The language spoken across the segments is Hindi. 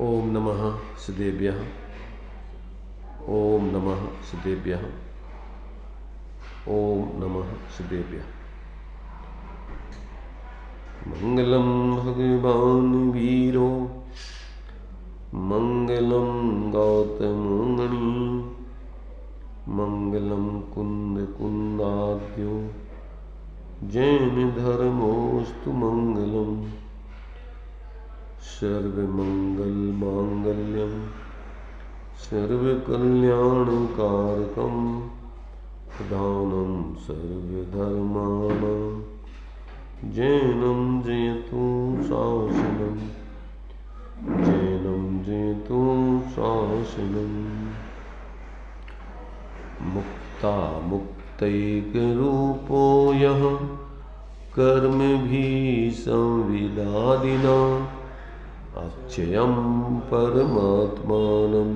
ओम नमः सिद्धेभ्यः। ओम नमः सिद्धेभ्यः। ओम नमः सिद्धेभ्यः। मंगलम भगवान वीरो मंगलम गौतमोऽंगनी मंगलम कुंद कुंदाद्यो जैन धर्मोस्तु मंगलम सर्वमंगल मांगल्यम सर्वकल्याणकारकम प्रधानम सर्वधर्माणां जैनं जयतु शासनम जैनं जयतु शासनम मुक्ता मुक्तैकरूपो यः कर्मभिः संविदादिना अक्षयं परमात्मानं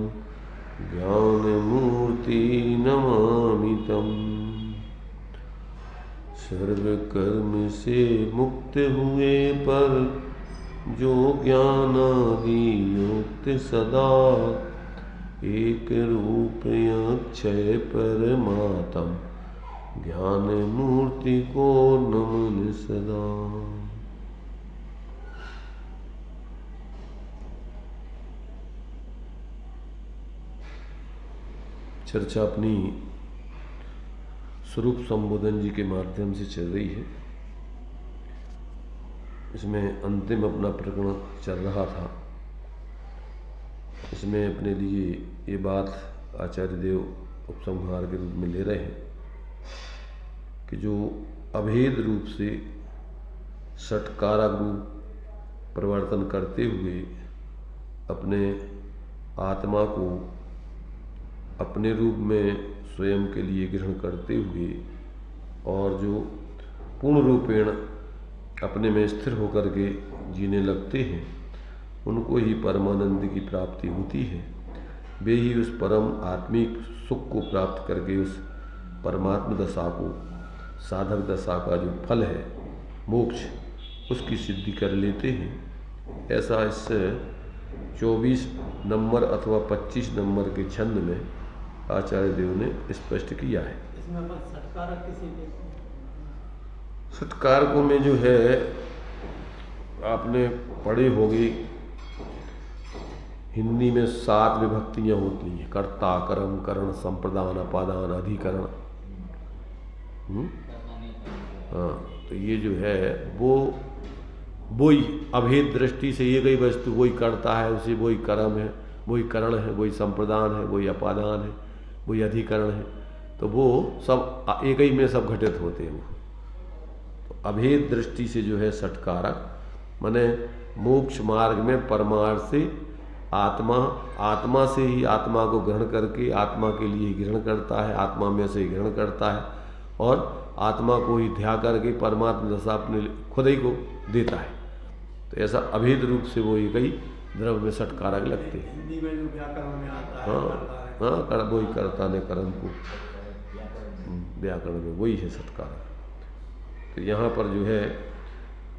ज्ञानमूर्ति नमामि तम्। सर्वकर्म से मुक्त हुए पर जो ज्ञानादि युक्त सदा एक रूप अक्षय परमात्म ज्ञान मूर्ति को नमन सदा। चर्चा अपनी स्वरूप संबोधन जी के माध्यम से चल रही है। इसमें अंतिम अपना प्रकरण चल रहा था। इसमें अपने लिए ये बात आचार्य देव उपसंहार के रूप में ले रहे हैं कि जो अभेद रूप से षटकारक रूप परिवर्तन करते हुए अपने आत्मा को अपने रूप में स्वयं के लिए ग्रहण करते हुए और जो पूर्ण रूपेण अपने में स्थिर होकर के जीने लगते हैं उनको ही परमानंद की प्राप्ति होती है। वे ही उस परम आत्मिक सुख को प्राप्त करके उस परमात्म दशा को साधक दशा का जो फल है मोक्ष उसकी सिद्धि कर लेते हैं। ऐसा इस 24 नंबर अथवा 25 नंबर के छंद में आचार्य देव ने स्पष्ट किया है। इसमें षटकारकों में जो है आपने पढ़े होंगे हिंदी में 7 विभक्तियां होती हैं। कर्ता, कर्म, करण, संप्रदान, अपादान, अधिकरण। हाँ, तो ये जो है वही अभेद दृष्टि से ये गई वस्तु वही करता है, उसे वही कर्म है, वही करण है, वही संप्रदान है, वही अपादान है, वही अधिकरण है। तो वो सब एक ही में सब घटित होते हैं। तो अभेद दृष्टि से जो है षटकारक माने मोक्ष मार्ग में परमार्थ से आत्मा से ही आत्मा को ग्रहण करके आत्मा के लिए ग्रहण करता है, आत्मा में से ग्रहण करता है और आत्मा को ही ध्या करके परमात्मा दशा अपने खुद ही को देता है। तो ऐसा अभेद रूप से वो एक ही द्रव्य में षटकारक लगते हैं। हिंदी में जो व्याकरण में आता है हाँ, वही कर्ता ने कर्म को व्याकरण में वही है षटकारक। तो यहाँ पर जो है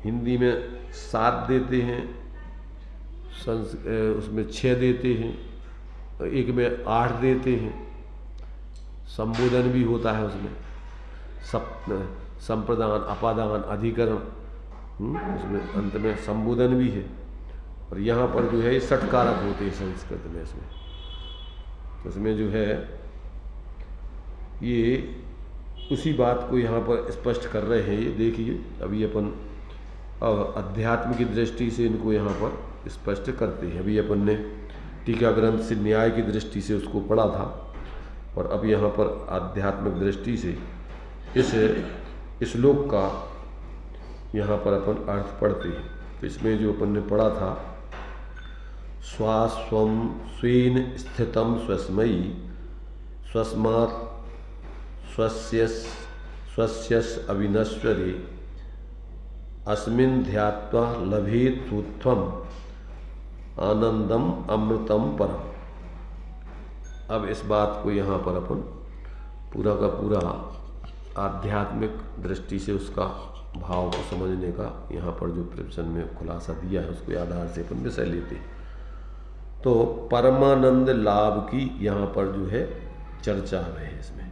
हिंदी में 7 देते हैं, उसमें 6 देते हैं, एक में 8 देते हैं। संबोधन भी होता है उसमें संप्रदान, अपादान, अधिकरण, उसमें अंत में संबोधन भी है। और यहाँ पर जो है षटकारक होते हैं संस्कृत में। उसमें जो है ये उसी बात को यहाँ पर स्पष्ट कर रहे हैं। ये देखिए अभी अपन अध्यात्म की दृष्टि से इनको यहाँ पर स्पष्ट करते हैं। अभी अपन ने टीका ग्रंथ से न्याय की दृष्टि से उसको पढ़ा था और अब यहाँ पर आध्यात्मिक दृष्टि से इस श्लोक का यहाँ पर अपन अर्थ पढ़ते हैं। तो इसमें जो अपन ने पढ़ा था स्वास्वं स्वेन स्थितं स्वस्मयि स्वस्मात् स्वस्यस् अविनश्वरे अस्मिन् ध्यात्वा लभेत सुत्वम् आनंदम अमृतम परम। अब इस बात को यहाँ पर अपन पूरा का पूरा आध्यात्मिक दृष्टि से उसका भाव को समझने का यहाँ पर जो प्रवचन में खुलासा दिया है उसके आधार से अपन विषय लेते हैं। तो परमानंद लाभ की यहाँ पर जो है चर्चा है इसमें,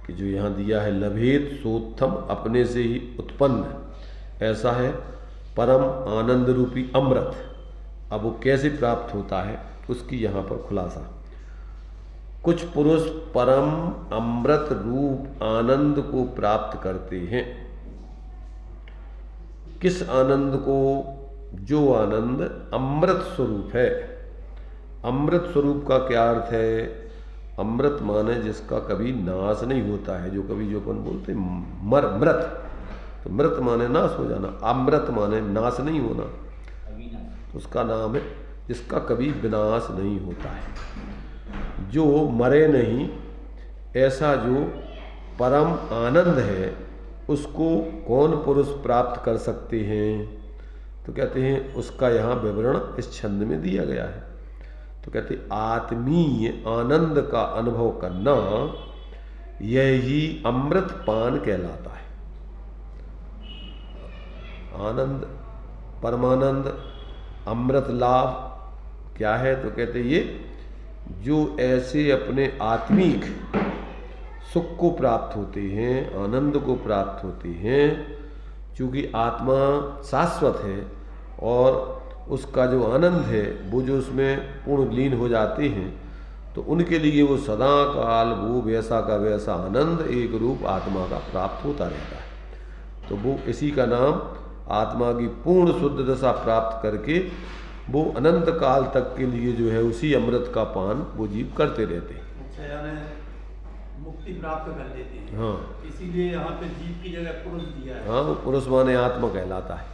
कि जो यहाँ दिया है लभेत सोत्थम, अपने से ही उत्पन्न ऐसा है परम आनंद रूपी अमृत। अब वो कैसे प्राप्त होता है उसकी यहाँ पर खुलासा। कुछ पुरुष परम अमृत रूप आनंद को प्राप्त करते हैं। किस आनंद को? जो आनंद अमृत स्वरूप है। अमृत स्वरूप का क्या अर्थ है? अमृत माने जिसका कभी नाश नहीं होता है, जो कभी जो अपन बोलते मृत, तो मृत माने नाश हो जाना, अमृत माने नाश नहीं होना, तो उसका नाम है जिसका कभी विनाश नहीं होता है, जो मरे नहीं, ऐसा जो परम आनंद है उसको कौन पुरुष प्राप्त कर सकते हैं? तो कहते हैं उसका यहाँ विवरण इस छंद में दिया गया है। तो कहते आत्मीय आनंद का अनुभव करना यही अमृत पान कहलाता है। आनंद, परमानंद, अमृत लाभ क्या है? तो कहते ये जो ऐसे अपने आत्मिक सुख को प्राप्त होते हैं, आनंद को प्राप्त होते हैं, क्योंकि आत्मा शाश्वत है और उसका जो आनंद है वो जो उसमें पूर्ण लीन हो जाते हैं, तो उनके लिए वो सदा काल वो वैसा का वैसा आनंद एक रूप आत्मा का प्राप्त होता रहता है। तो वो इसी का नाम आत्मा की पूर्ण शुद्ध दशा प्राप्त करके वो अनंत काल तक के लिए जो है उसी अमृत का पान वो जीव करते रहते हैं। अच्छा, यानी मुक्ति प्राप्त कर लेते हैं। हाँ, इसीलिए यहाँ पे जीव की जगह पुरुष दिया है। हाँ, वो पुरुष माने आत्मा कहलाता है।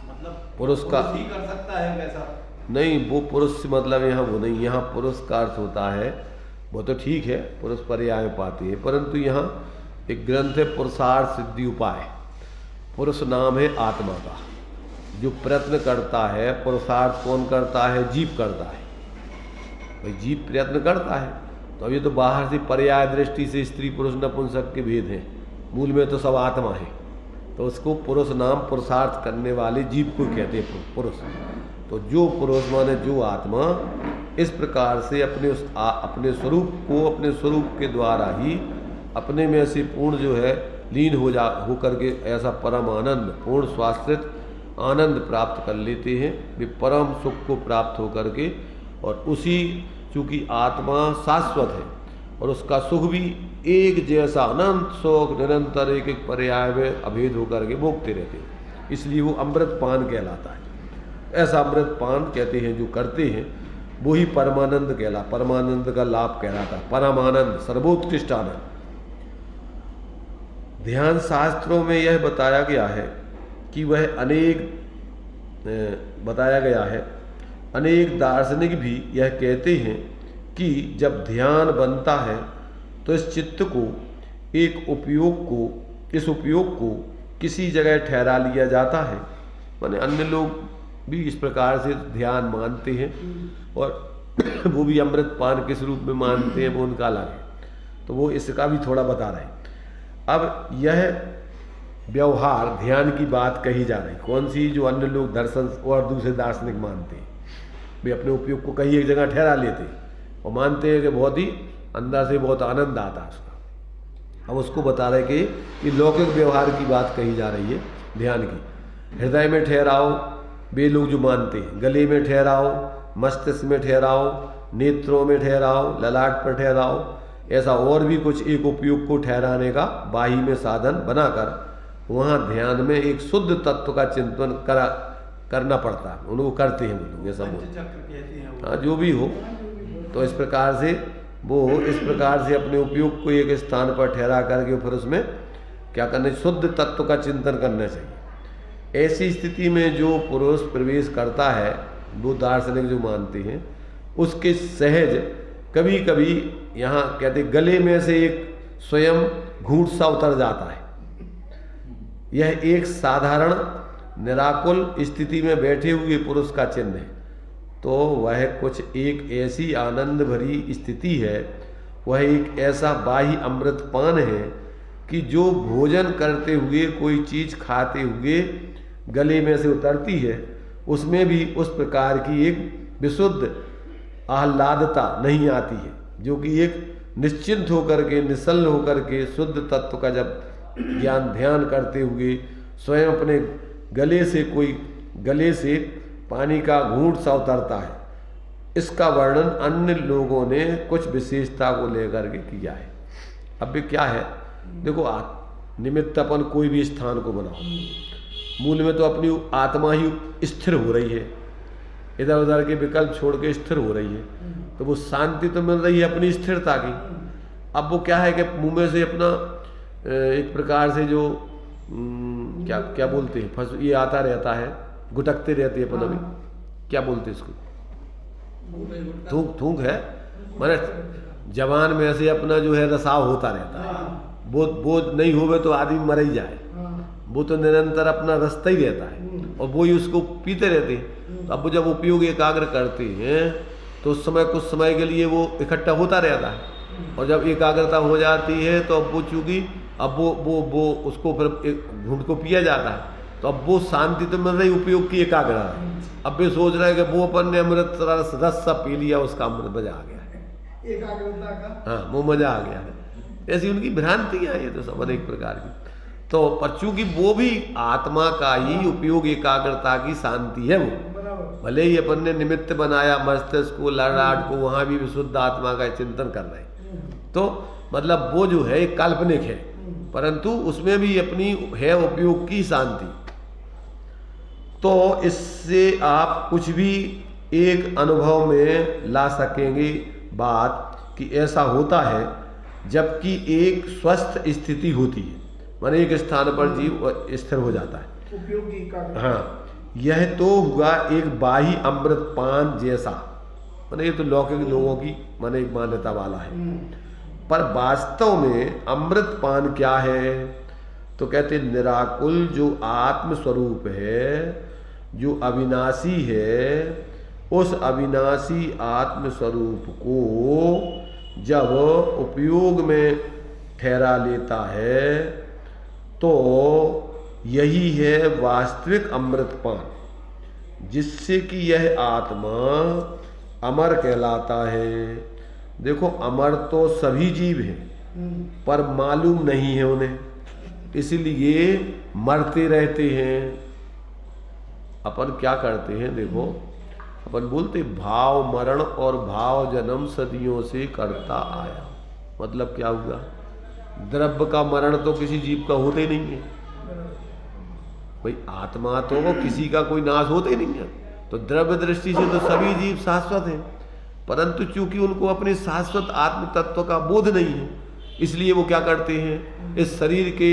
मतलब पुरुष का ही कर सकता है वैसा नहीं, वो पुरुष से मतलब यहाँ वो नहीं, यहाँ पुरुष का अर्थ होता है, वो तो ठीक है पुरुष पर्याय पाते हैं, परंतु यहाँ एक ग्रंथ है पुरुषार्थ सिद्धि उपाय। पुरुष नाम है आत्मा का, जो प्रयत्न करता है। पुरुषार्थ कौन करता है? जीव करता है। भाई जीव प्रयत्न करता है, तो अब ये तो बाहर से पर्याय दृष्टि से स्त्री पुरुष नपुंसक के भेद हैं, मूल में तो सब आत्मा है, तो उसको पुरुष नाम पुरुषार्थ करने वाले जीव को कहते हैं पुरुष। तो जो पुरुष माने जो आत्मा इस प्रकार से अपने स्वरूप को अपने स्वरूप के द्वारा ही अपने में से पूर्ण जो है लीन हो करके ऐसा परम आनंद, पूर्ण स्वाश्रित आनंद प्राप्त कर लेते हैं, वे परम सुख को प्राप्त हो करके, और उसी चूँकि आत्मा शाश्वत है और उसका सुख भी एक जैसा अनंत सुख निरंतर एक एक पर्याय में अभेद होकर के भोगते रहते हैं, इसलिए वो अमृत पान कहलाता है। ऐसा अमृत पान कहते हैं जो करते हैं वो ही परमानंद परमानंद का लाभ कहलाता है। परमानंद, सर्वोत्कृष्ट आनंद। ध्यान शास्त्रों में यह बताया गया है कि वह अनेक दार्शनिक भी यह कहते हैं कि जब ध्यान बनता है तो इस चित्त को इस उपयोग को किसी जगह ठहरा लिया जाता है। माने अन्य लोग भी इस प्रकार से ध्यान मानते हैं और वो भी अमृत पान किस रूप में मानते हैं वो उनका अलग है, तो वो इसका भी थोड़ा बता रहे हैं। अब यह व्यवहार ध्यान की बात कही जा रही, कौन सी? जो अन्य लोग दर्शन और दूसरे दार्शनिक मानते हैं, वे अपने उपयोग को कहीं एक जगह ठहरा लेते हैं और मानते हैं कि बहुत ही अंदर से बहुत आनंद आता है उसका। अब उसको बता रहे कि लौकिक व्यवहार की बात कही जा रही है ध्यान की। हृदय में ठहराओ वे लोग जो मानते हैं, गले में ठहराओ, मस्तिष्क में ठहराओ, नेत्रों में ठहराओ, ललाट पर ठहराओ, ऐसा और भी कुछ एक उपयोग को ठहराने का बाही में साधन बनाकर वहाँ ध्यान में एक शुद्ध तत्व का चिंतन करना पड़ता है। उनको करते हैं वो लोग, ऐसा बोलते। हाँ, जो भी हो, तो इस प्रकार से अपने उपयोग को एक स्थान पर ठहरा करके फिर उसमें क्या करना, शुद्ध तत्व का चिंतन करना चाहिए। ऐसी स्थिति में जो पुरुष प्रवेश करता है, वो दार्शनिक जो मानते हैं, उसके सहज कभी कभी यहाँ कहते गले में से एक स्वयं घूंट सा उतर जाता है। यह एक साधारण निराकुल स्थिति में बैठे हुए पुरुष का चिन्ह है। तो वह कुछ एक ऐसी आनंद भरी स्थिति है, वह एक ऐसा बाह्य अमृत पान है कि जो भोजन करते हुए कोई चीज़ खाते हुए गले में से उतरती है, उसमें भी उस प्रकार की एक विशुद्ध आह्लादता नहीं आती है, जो कि एक निश्चिंत होकर के, निश्चल होकर के शुद्ध तत्व का जब ज्ञान ध्यान करते हुए स्वयं अपने गले से पानी का घूंट सा उतरता है। इसका वर्णन अन्य लोगों ने कुछ विशेषता को लेकर के किया है। अब भी क्या है, देखो निमित्त अपन कोई भी स्थान को बनाओ, मूल में तो अपनी आत्मा ही स्थिर हो रही है, इधर उधर के विकल्प छोड़ के स्थिर हो रही है, तो वो शांति तो मिल रही है अपनी स्थिरता की। अब वो क्या है कि मुंह में से अपना एक प्रकार से जो क्या क्या बोलते हैं, ये आता रहता है, गुटकते रहते हैं अपन, अभी क्या बोलते हैं इसको, थूक थूक है, माने जवान में से अपना जो है रसाव होता रहता है। वो नहीं होवे तो आदमी मर ही जाए, वो तो निरंतर अपना रसता ही रहता है और वो ही उसको पीते रहते हैं। तो अब वो जब उपयोग एकाग्र करते हैं तो उस समय कुछ समय के लिए वो इकट्ठा होता रहता है, और जब एकाग्रता हो जाती है तो अब वो चूंकि अब वो उसको फिर एक घूंट को पिया जाता है, तो अब वो शांति तो मिल रही उपयोग की एकाग्रता है। अब वे सोच रहे हैं कि वो अपन ने अमृत रस सा पी लिया, उसका अमृत मजा आ गया है, एकाग्रता का, हाँ वो मजा आ गया है। ऐसी उनकी भ्रांतियां हैं, ये तो सब अनेक प्रकार की। तो पर चूंकि वो भी आत्मा का ही उपयोग एकाग्रता की शांति है, वो भले ही अपन ने निमित्त बनाया मस्तिष्क को, ललाट को, वहां भी विशुद्ध आत्मा का चिंतन कर रहे हैं, तो मतलब वो जो है काल्पनिक है, परंतु उसमें भी अपनी है उपयोग की शांति। तो इससे आप कुछ भी एक अनुभव में ला सकेंगे बात कि ऐसा होता है जबकि एक स्वस्थ स्थिति होती है, माने एक स्थान पर जीव स्थिर हो जाता है, उपयोगी का। हाँ, यह तो हुआ एक बाही अमृत पान जैसा, माने ये तो लौकिक लोगों की माने एक मान्यता वाला है, पर वास्तव में अमृत पान क्या है? तो कहते निराकुल जो आत्म स्वरूप है, जो अविनाशी है, उस अविनाशी आत्म स्वरूप को जब उपयोग में ठहरा लेता है तो यही है वास्तविक अमृतपान, जिससे कि यह आत्मा अमर कहलाता है। देखो अमर तो सभी जीव हैं, पर मालूम नहीं है उन्हें, इसलिए मरते रहते हैं। अपन क्या करते हैं, देखो अपन बोलते भाव मरण और भाव जन्म सदियों से करता आया, मतलब क्या हुआ, द्रव्य का मरण तो किसी जीव का होता ही नहीं है भाई, आत्मा तो किसी का कोई नाश होता ही नहीं है, तो द्रव्य दृष्टि से तो सभी जीव शाश्वत हैं, परंतु चूंकि उनको अपने शाश्वत आत्म तत्व का बोध नहीं है, इसलिए वो क्या करते हैं, इस शरीर के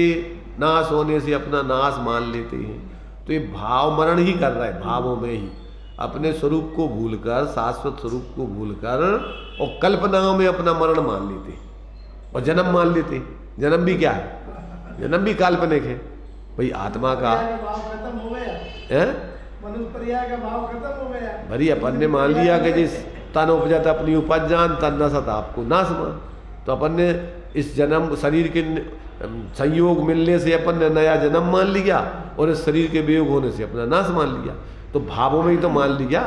नाश होने से अपना नाश मान लेते हैं। तो ये भाव मरण ही कर रहा है, भावों में ही अपने स्वरूप को भूलकर, शाश्वत स्वरूप को भूलकर और कल्पनाओं में अपना मरण मान लेते हैं और जन्म मान लेते हैं। जन्म भी क्या है, जन्म भी काल्पनिक है भाई, आत्मा का भाव खत्म हो गया है, मनुष्य पर्याय का भाव खत्म हो गया भरी अपन ने मान लिया कि जिस तन उपजत अपनी उपज जान, तन नसत आपको नाश मान। तो अपन ने इस जन्म शरीर के संयोग मिलने से अपन ने नया जन्म मान लिया और इस शरीर के वियोग होने से अपना नाश मान लिया। तो भावों में ही तो मान लिया,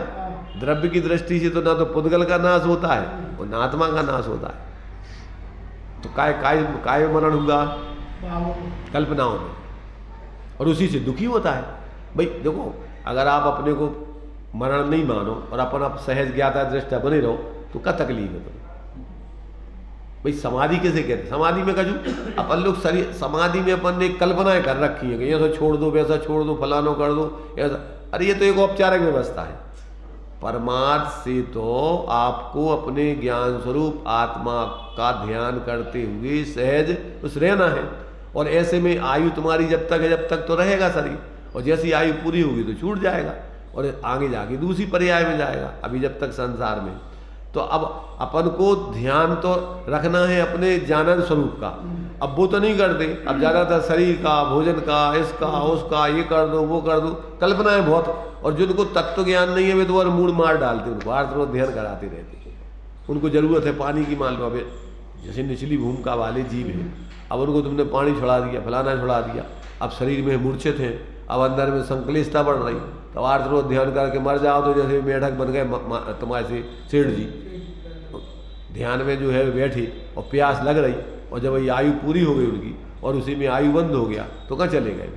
द्रव्य की दृष्टि से तो ना तो पुद्गल का नाश होता है और ना आत्मा का नाश होता है। तो काय मरण हुआ कल्पनाओं में, और उसी से दुखी होता है भाई। देखो अगर आप अपने को मरण नहीं मानो और अपन आप सहज ज्ञाता दृष्टा बने रहो तो क्या तकलीफ है तुम्हें भाई। समाधि कैसे कहते, समाधि में कजू अपन लोग शरीर समाधि में अपन ने कल्पनाएं कर रखी है कि ऐसा छोड़ दो, वैसा छोड़ दो, फलानो कर दो, ऐसा। अरे ये तो एक औपचारिक व्यवस्था है। परमार्थ से तो आपको अपने ज्ञान स्वरूप आत्मा का ध्यान करते हुए सहज उस रहना है, और ऐसे में आयु तुम्हारी जब तक है जब तक तो रहेगा शरीर, और जैसी आयु पूरी होगी तो छूट जाएगा और आगे जाके दूसरी पर्याय में जाएगा, अभी जब तक संसार में। तो अब अपन को ध्यान तो रखना है अपने जानन स्वरूप का। अब वो तो नहीं करते, अब ज़्यादातर शरीर का, भोजन का, इसका उसका, ये कर दो वो कर दो, कल्पनाएं बहुत। और जिनको तत्व ज्ञान नहीं है वे तो और मूड मार डालते, उनको हर तरह ध्यान कराते रहते हैं। उनको जरूरत है पानी की, मान लो अब जैसे निचली भूमिका वाले जीव हैं, अब उनको तुमने पानी छोड़ा दिया, फलाना छोड़ा दिया, अब शरीर में मूर्छित हैं, अब अंदर में संक्लिष्टता बढ़ रही, तो 8 रोज ध्यान करके मर जाओ तो जैसे मेढक बन गए तुम्हारे से सेठ जी। ध्यान में जो है बैठी और प्यास लग रही, और जब ये आयु पूरी हो गई उनकी और उसी में आयु बंद हो गया तो कहाँ चले गए।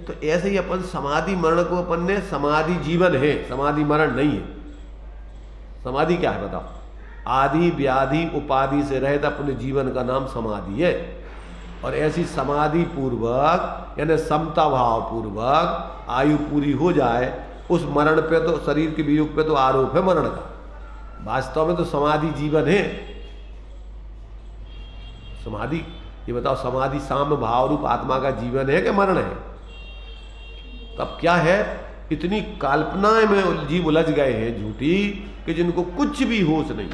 तो ऐसे ही अपन समाधि मरण को अपन ने समाधि जीवन है, समाधि मरण नहीं है। समाधि क्या है बताओ? आदि व्याधि उपाधि से रहित अपने जीवन का नाम समाधि है। और ऐसी समाधि पूर्वक यानी समता भाव पूर्वक आयु पूरी हो जाए, उस मरण पे तो शरीर के वियोग पे तो आरोप है मरण का, वास्तव में तो समाधि जीवन है। समाधि ये बताओ, समाधि साम भाव रूप आत्मा का जीवन है कि मरण है? तब क्या है, इतनी कल्पनाएं में जीव उलझ गए हैं झूठी कि जिनको कुछ भी होश नहीं।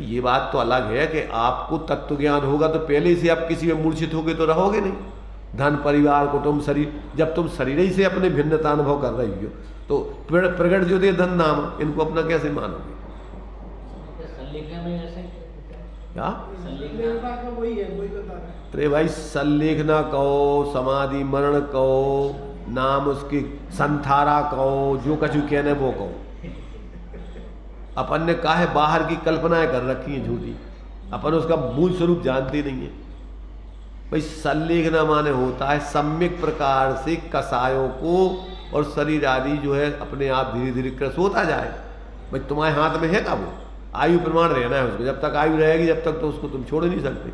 ये बात तो अलग है कि आपको तत्व ज्ञान होगा तो पहले से आप किसी में मूर्छित होगे तो रहोगे नहीं। धन परिवार कुटुंब शरीर, जब तुम शरीर ही से अपने भिन्नता अनुभव कर रही हो तो प्रगट जो दे धन नाम, इनको अपना कैसे मानोगे? क्या अरे भाई, सल्लेखना कहो, समाधि मरण कहो, नाम उसकी संथारा कहो, जो कछु कहने वो कहो। अपन ने कहा है बाहर की कल्पनाएं कर रखी हैं झूठी, अपन उसका मूल स्वरूप जानते नहीं है। भाई सल्लेखना माने होता है सम्यक प्रकार से कसायों को और शरीर आदि जो है अपने आप धीरे धीरे क्रस होता जाए। भाई तुम्हारे हाथ में है का वो आयु प्रमाण रहना है उसको, जब तक आयु रहेगी जब तक तो उसको तुम छोड़ नहीं सकते।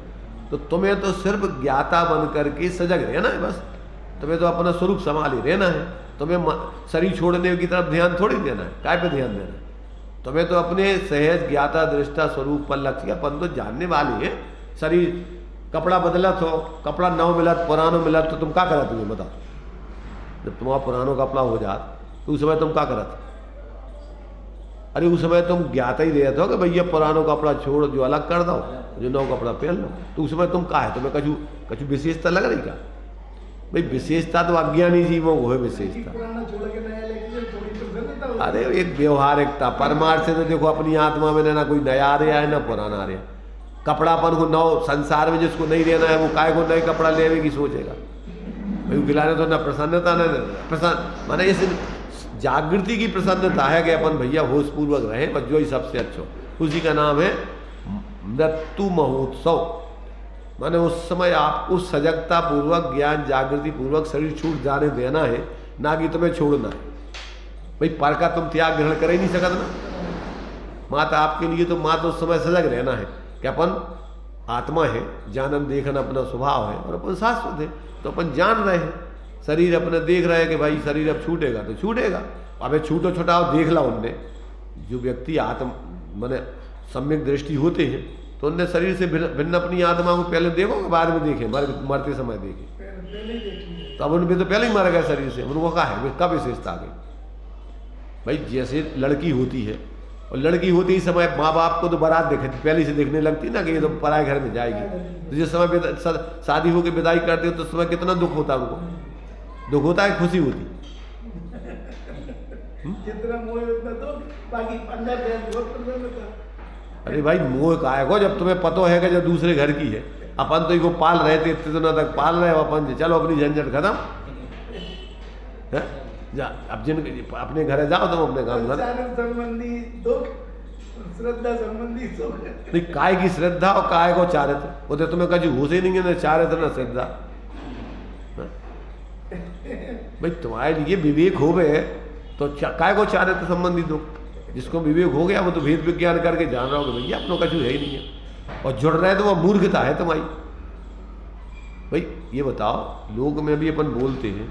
तो तुम्हें तो सिर्फ ज्ञाता बन करके सजग रहना है बस, तुम्हें तो अपना स्वरूप संभाले रहना है। तुम्हें शरीर छोड़ने की तरफ ध्यान थोड़ी देना है, काय पे ध्यान देना है? तुम्हें तो अपने सहज ज्ञाता दृष्टा स्वरूप पर लक्ष्य, अपन तो जानने वाले हैं। शरीर कपड़ा बदलत हो, कपड़ा नव मिलत पुरानो मिलत तो तुम क्या करत हुए बताओ? जब तुम्हारा पुरानो कपड़ा हो जात तो उस समय तुम क्या करत? अरे उस समय तुम ज्ञाता ही रहते हो कि भैया पुरानो कपड़ा छोड़ जो अलग कर दो, जो नव कपड़ा पहन लो। तो उस समय तुम क्या है, तुम्हें कछु कछु विशेषता लग रही क्या? भाई विशेषता तो अज्ञानी जीवों को है विशेषता। अरे एक व्यवहारिकता, परमार्थ से तो देखो अपनी आत्मा में ना कोई नया आ रहा है ना पुराना आ रहा है। कपड़ापन को नव संसार में जिसको नहीं रहना है वो काय को नए कपड़ा लेने की सोचेगा? भाई खिलाने तो ना प्रसन्नता ना प्रसन्न, माने इस जागृति की प्रसन्नता है कि अपन भैया होशपूर्वक रहे, बस जो ही सबसे अच्छा, उसी का नाम है मृत्यु महोत्सव। माने उस समय आपको सजगता पूर्वक ज्ञान जागृति पूर्वक शरीर छूट जाने देना है, ना कि तुम्हें छोड़ना है। भाई पर का तुम त्याग ग्रहण कर ही नहीं सकत ना। माता आपके लिए तो माँ तो उस समय सजग रहना है कि अपन आत्मा है, जानन देखन अपना स्वभाव है और अपन शाश्वत है। तो अपन जान रहे हैं, शरीर अपने देख रहे हैं कि भाई शरीर अब छूटेगा तो छूटेगा। अबे छूटो छुटाओ देख ला उनने, जो व्यक्ति आत्म माने सम्यक दृष्टि होते हैं तो उनने शरीर से भिन्न अपनी आत्मा को पहले देखो कि बाद में देखे, मरते समय देखे। तो अब उनमें तो पहले ही मर गए शरीर से, उनको कहा है कब विशेषता आ गई? भाई जैसे लड़की होती है और लड़की होती ही समय माँ बाप को तो बारात देखे पहले से देखने लगती ना कि ये तो पराए घर में जाएगी। तो जिस समय शादी होकर विदाई करते हो तो उस समय कितना दुख होता है उनको? दुख होता है, खुशी होती? अरे भाई मोह काय को, जब तुम्हें पतो है कि जब दूसरे घर की है। अपन तो इनको पाल रहे थे इतने दिनों तक पाल रहे हो अपन, चलो अपनी झंझट खत्म है? जा अब जिन अपने घर जाओ तुम अपने काम कर। संबंधी दुख, श्रद्धा संबंधी सुख। नहीं काय की श्रद्धा और काय को चारित्र, वो तो तुम्हें कभी होश ही नहीं है ना चारित्र ना श्रद्धा। भाई तुम्हारे लिए विवेक हो गए तो काय को चारित्र संबंधी दुख? जिसको विवेक हो गया वो तो भेद विज्ञान करके जान रहा होगा भैया अपनों कछु है ही नहीं है, और जुड़ रहे तो वो मूर्खता है तुम्हारी। भाई ये बताओ, लोग में भी अपन बोलते हैं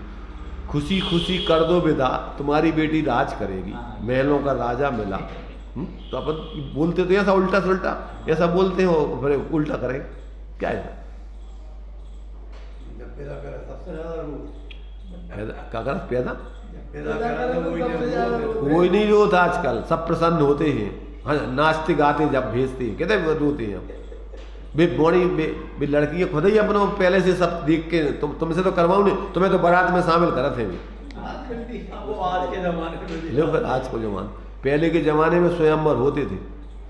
खुशी खुशी कर दो विदा, तुम्हारी बेटी राज करेगी, महलों का राजा मिला। तो अपन बोलते तो ऐसा उल्टा सुल्टा ऐसा बोलते हो, फिर उल्टा करें क्या है? क्या कर पैदा कोई नहीं रोता आजकल, सब प्रसन्न होते हैं। हाँ नाचते गाते जब भेजते हैं कहते रोते हैं। बे बड़ी बे लड़कियाँ खुद ही अपनों पहले से सब देख के तुमसे तो करवाऊँ नहीं, तुम्हें तो बारात में शामिल करा थे। आज के जमाने आज को जमाना, पहले के ज़माने में स्वयंवर होते थे।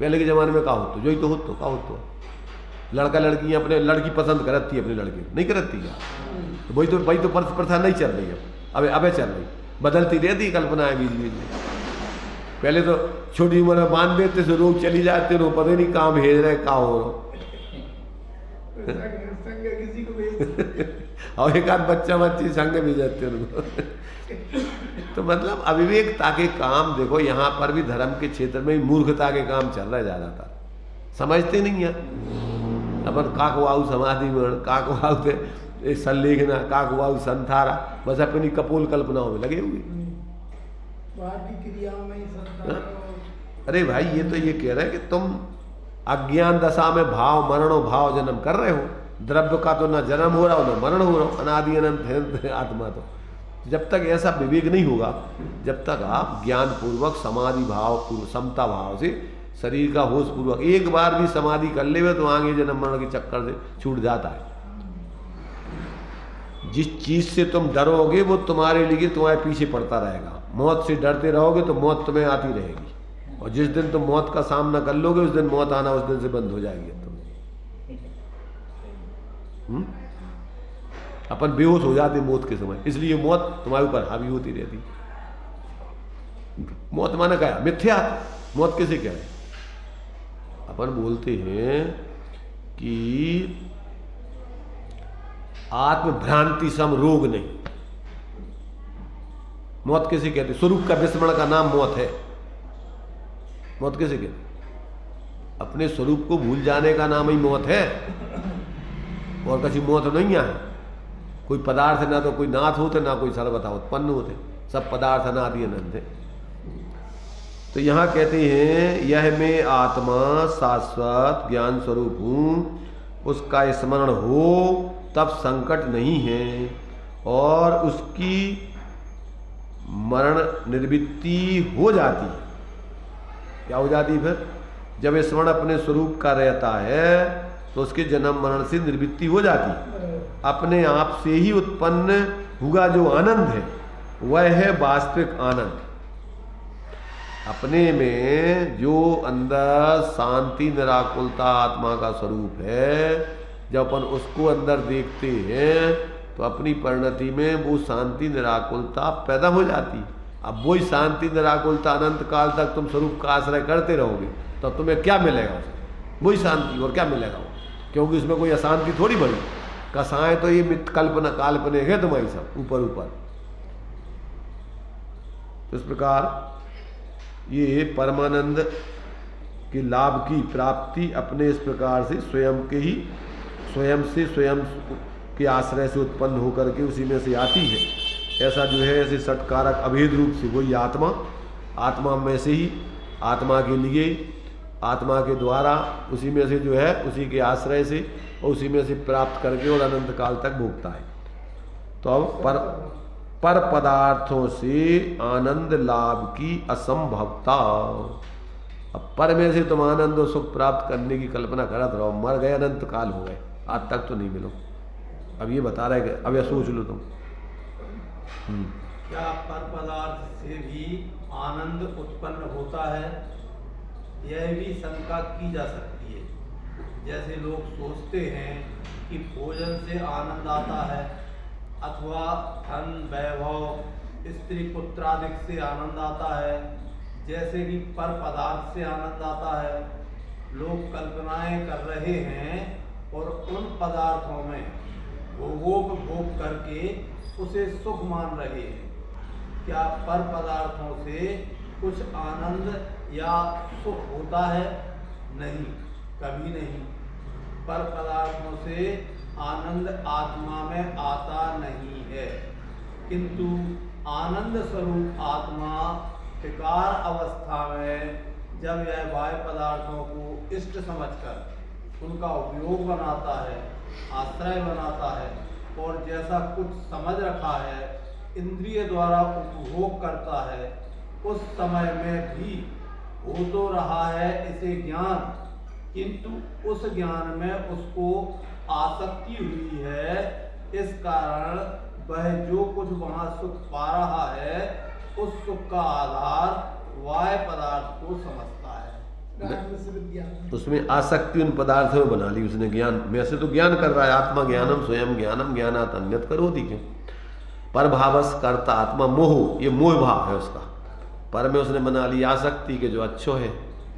पहले के ज़माने में क्या होता, जो ही तो होता क्या होता, लड़का लड़कियाँ अपने लड़की पसंद करती है अपने लड़के नहीं करती क्या? तो वही तो प्रथा नहीं चल रही है। अबे चल रही, बदलती रहती कल्पनाएं बीच बीच में। पहले तो छोटी उम्र में बांध देते थे, लोग चली जाते हो, पता नहीं कहाँ भेज रहे कहाँ हो किसी को भेज और एक आध बच्चा बच्ची संग भी जाते उनको तो मतलब अविवेकता के काम देखो, यहाँ पर भी धर्म के क्षेत्र में मूर्खता के काम चल रहा है ज्यादातर, समझते नहीं है। अपन काकवाऊ समाधि में, काकवाऊ थे संलेखना, काकवाऊ संथारा, बस अपनी कपोल कल्पनाओं में लगे हुए। क्रियाओं में ही संसार। अरे भाई ये तो ये कह रहे हैं कि तुम अज्ञान दशा में भाव मरणो भाव जन्म कर रहे हो, द्रव्य का तो ना जन्म हो रहा हो ना मरण हो रहा हो, अनादि अनंत है आत्मा। तो जब तक ऐसा विवेक नहीं होगा, जब तक आप ज्ञान पूर्वक समाधि भाव पूर्व समता भाव से शरीर का होश पूर्वक एक बार भी समाधि कर ले तो आगे जन्म मरण के चक्कर से छूट जाता है। जिस चीज से तुम डरोगे वो तुम्हारे लिए तुम्हारे पीछे पड़ता रहेगा। मौत से डरते रहोगे तो मौत तुम्हें आती रहेगी, और जिस दिन तुम मौत का सामना कर लोगे उस दिन मौत आना उस दिन से बंद हो जाएगी। तुम अपन बेहोश हो जाते मौत के समय, इसलिए मौत तुम्हारे ऊपर हावी होती रहती। मौत माना क्या है? मिथ्या। मौत किसे क्या है? अपन बोलते हैं कि आत्मभ्रांति सम रोग नहीं। मौत किसे कहते? स्वरूप का विस्मरण का नाम मौत है। मौत किसे कहते? अपने स्वरूप को भूल जाने का नाम ही मौत है, और किसी मौत नहीं है। कोई पदार्थ ना तो कोई नाथ होते ना कोई सर्वथा उत्पन्न होते, सब पदार्थ अनादि अनंत है। तो यहां कहते हैं यह मैं आत्मा शाश्वत ज्ञान स्वरूप हूं, उसका स्मरण हो तब संकट नहीं है, और उसकी मरण निर्वृत्ति हो जाती है। क्या हो जाती है? फिर जब स्मरण अपने स्वरूप का रहता है तो उसके जन्म मरण से निर्वृत्ति हो जाती है। अपने आप से ही उत्पन्न हुआ जो आनंद है वह है वास्तविक आनंद। अपने में जो अंदर शांति निराकुलता आत्मा का स्वरूप है, जब अपन उसको अंदर देखते हैं तो अपनी परिणति में वो शांति निराकुलता पैदा हो जाती। अब वही शांति निराकुलता अनंत काल तक तुम स्वरूप का आश्रय करते रहोगे तो तुम्हें क्या मिलेगा उसमें? वही शांति, और क्या मिलेगा वो? क्योंकि उसमें कोई अशांति थोड़ी बड़ी। कसाएं तो ये कल्पना काल्पनिक है तुम्हारी सब ऊपर ऊपर। इस प्रकार ये परमानंद के लाभ की प्राप्ति अपने इस प्रकार से स्वयं के ही स्वयं के आश्रय से उत्पन्न होकर के उसी में से आती है। ऐसा जो है ऐसे सत्कारक अभेद रूप से वही आत्मा में से ही आत्मा के लिए आत्मा के द्वारा उसी में से जो है उसी के आश्रय से और उसी में से प्राप्त करके और अनंत काल तक भोगता है। तो अब पर पदार्थों से आनंद लाभ की असंभवता। अब पर में से तुम आनंद और सुख प्राप्त करने की कल्पना करत रहो, मर गए अनंत काल हो गए, आज तक तो नहीं मिलो। अब ये बता रहे अब यह सोच लो तुम। क्या पर पदार्थ से भी आनंद उत्पन्न होता है? यह भी शंका की जा सकती है। जैसे लोग सोचते हैं कि भोजन से आनंद आता है, अथवा धन वैभव स्त्री पुत्रादि से आनंद आता है, जैसे कि पर पदार्थ से आनंद आता है। लोग कल्पनाएं कर रहे हैं और उन पदार्थों में भोग करके उसे सुख मान रहे हैं। क्या पर पदार्थों से कुछ आनंद या सुख होता है? नहीं, कभी नहीं। पर पदार्थों से आनंद आत्मा में आता नहीं है, किंतु आनंद स्वरूप आत्मा विकार अवस्था में जब यह बाह्य पदार्थों को इष्ट समझकर उनका उपयोग बनाता है, आश्रय बनाता है, और जैसा कुछ समझ रखा है इंद्रिय द्वारा उपभोग करता है, उस समय में भी हो तो रहा है इसे ज्ञान, किंतु उस ज्ञान में उसको आसक्ति हुई है। इस कारण वह जो कुछ वहां सुख पा रहा है उस सुख का आधार बाह्य पदार्थ को समझता है। उसमें आसक्ति उन पदार्थों में बना ली उसने। ज्ञान में से तो ज्ञान कर रहा है, आत्मा ज्ञानम स्वयं ज्ञानम ज्ञानात अन्यत् करोति। क्यों पर भावस करता आत्मा मोह, ये मोह भाव है उसका। पर में उसने बना ली आसक्ति के जो अच्छो है,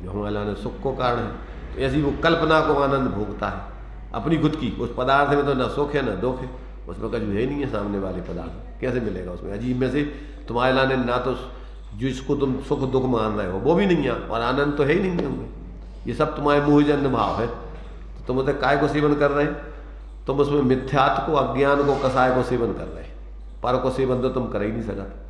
जो हमारे लाने सुख को कारण है, तो ऐसी वो कल्पना को आनंद भोगता है अपनी खुद की। उस पदार्थ में तो न सुख है न दुख है, उसमें कभी है नहीं है सामने वाले पदार्थ, कैसे मिलेगा उसमें? अजीब में से तुम्हारे लाने ना तो जिसको तुम सुख दुख मान रहे हो वो भी नहीं है, और आनंद तो है ही नहीं होंगे। ये सब तुम्हारे मोहजन्य भाव है। तो तुम उसे काय को सेवन कर रहे, तुम उसमें मिथ्यात्व को, अज्ञान को, कसाय को सेवन कर रहे। पर को सेवन तो तुम कर ही नहीं सकते।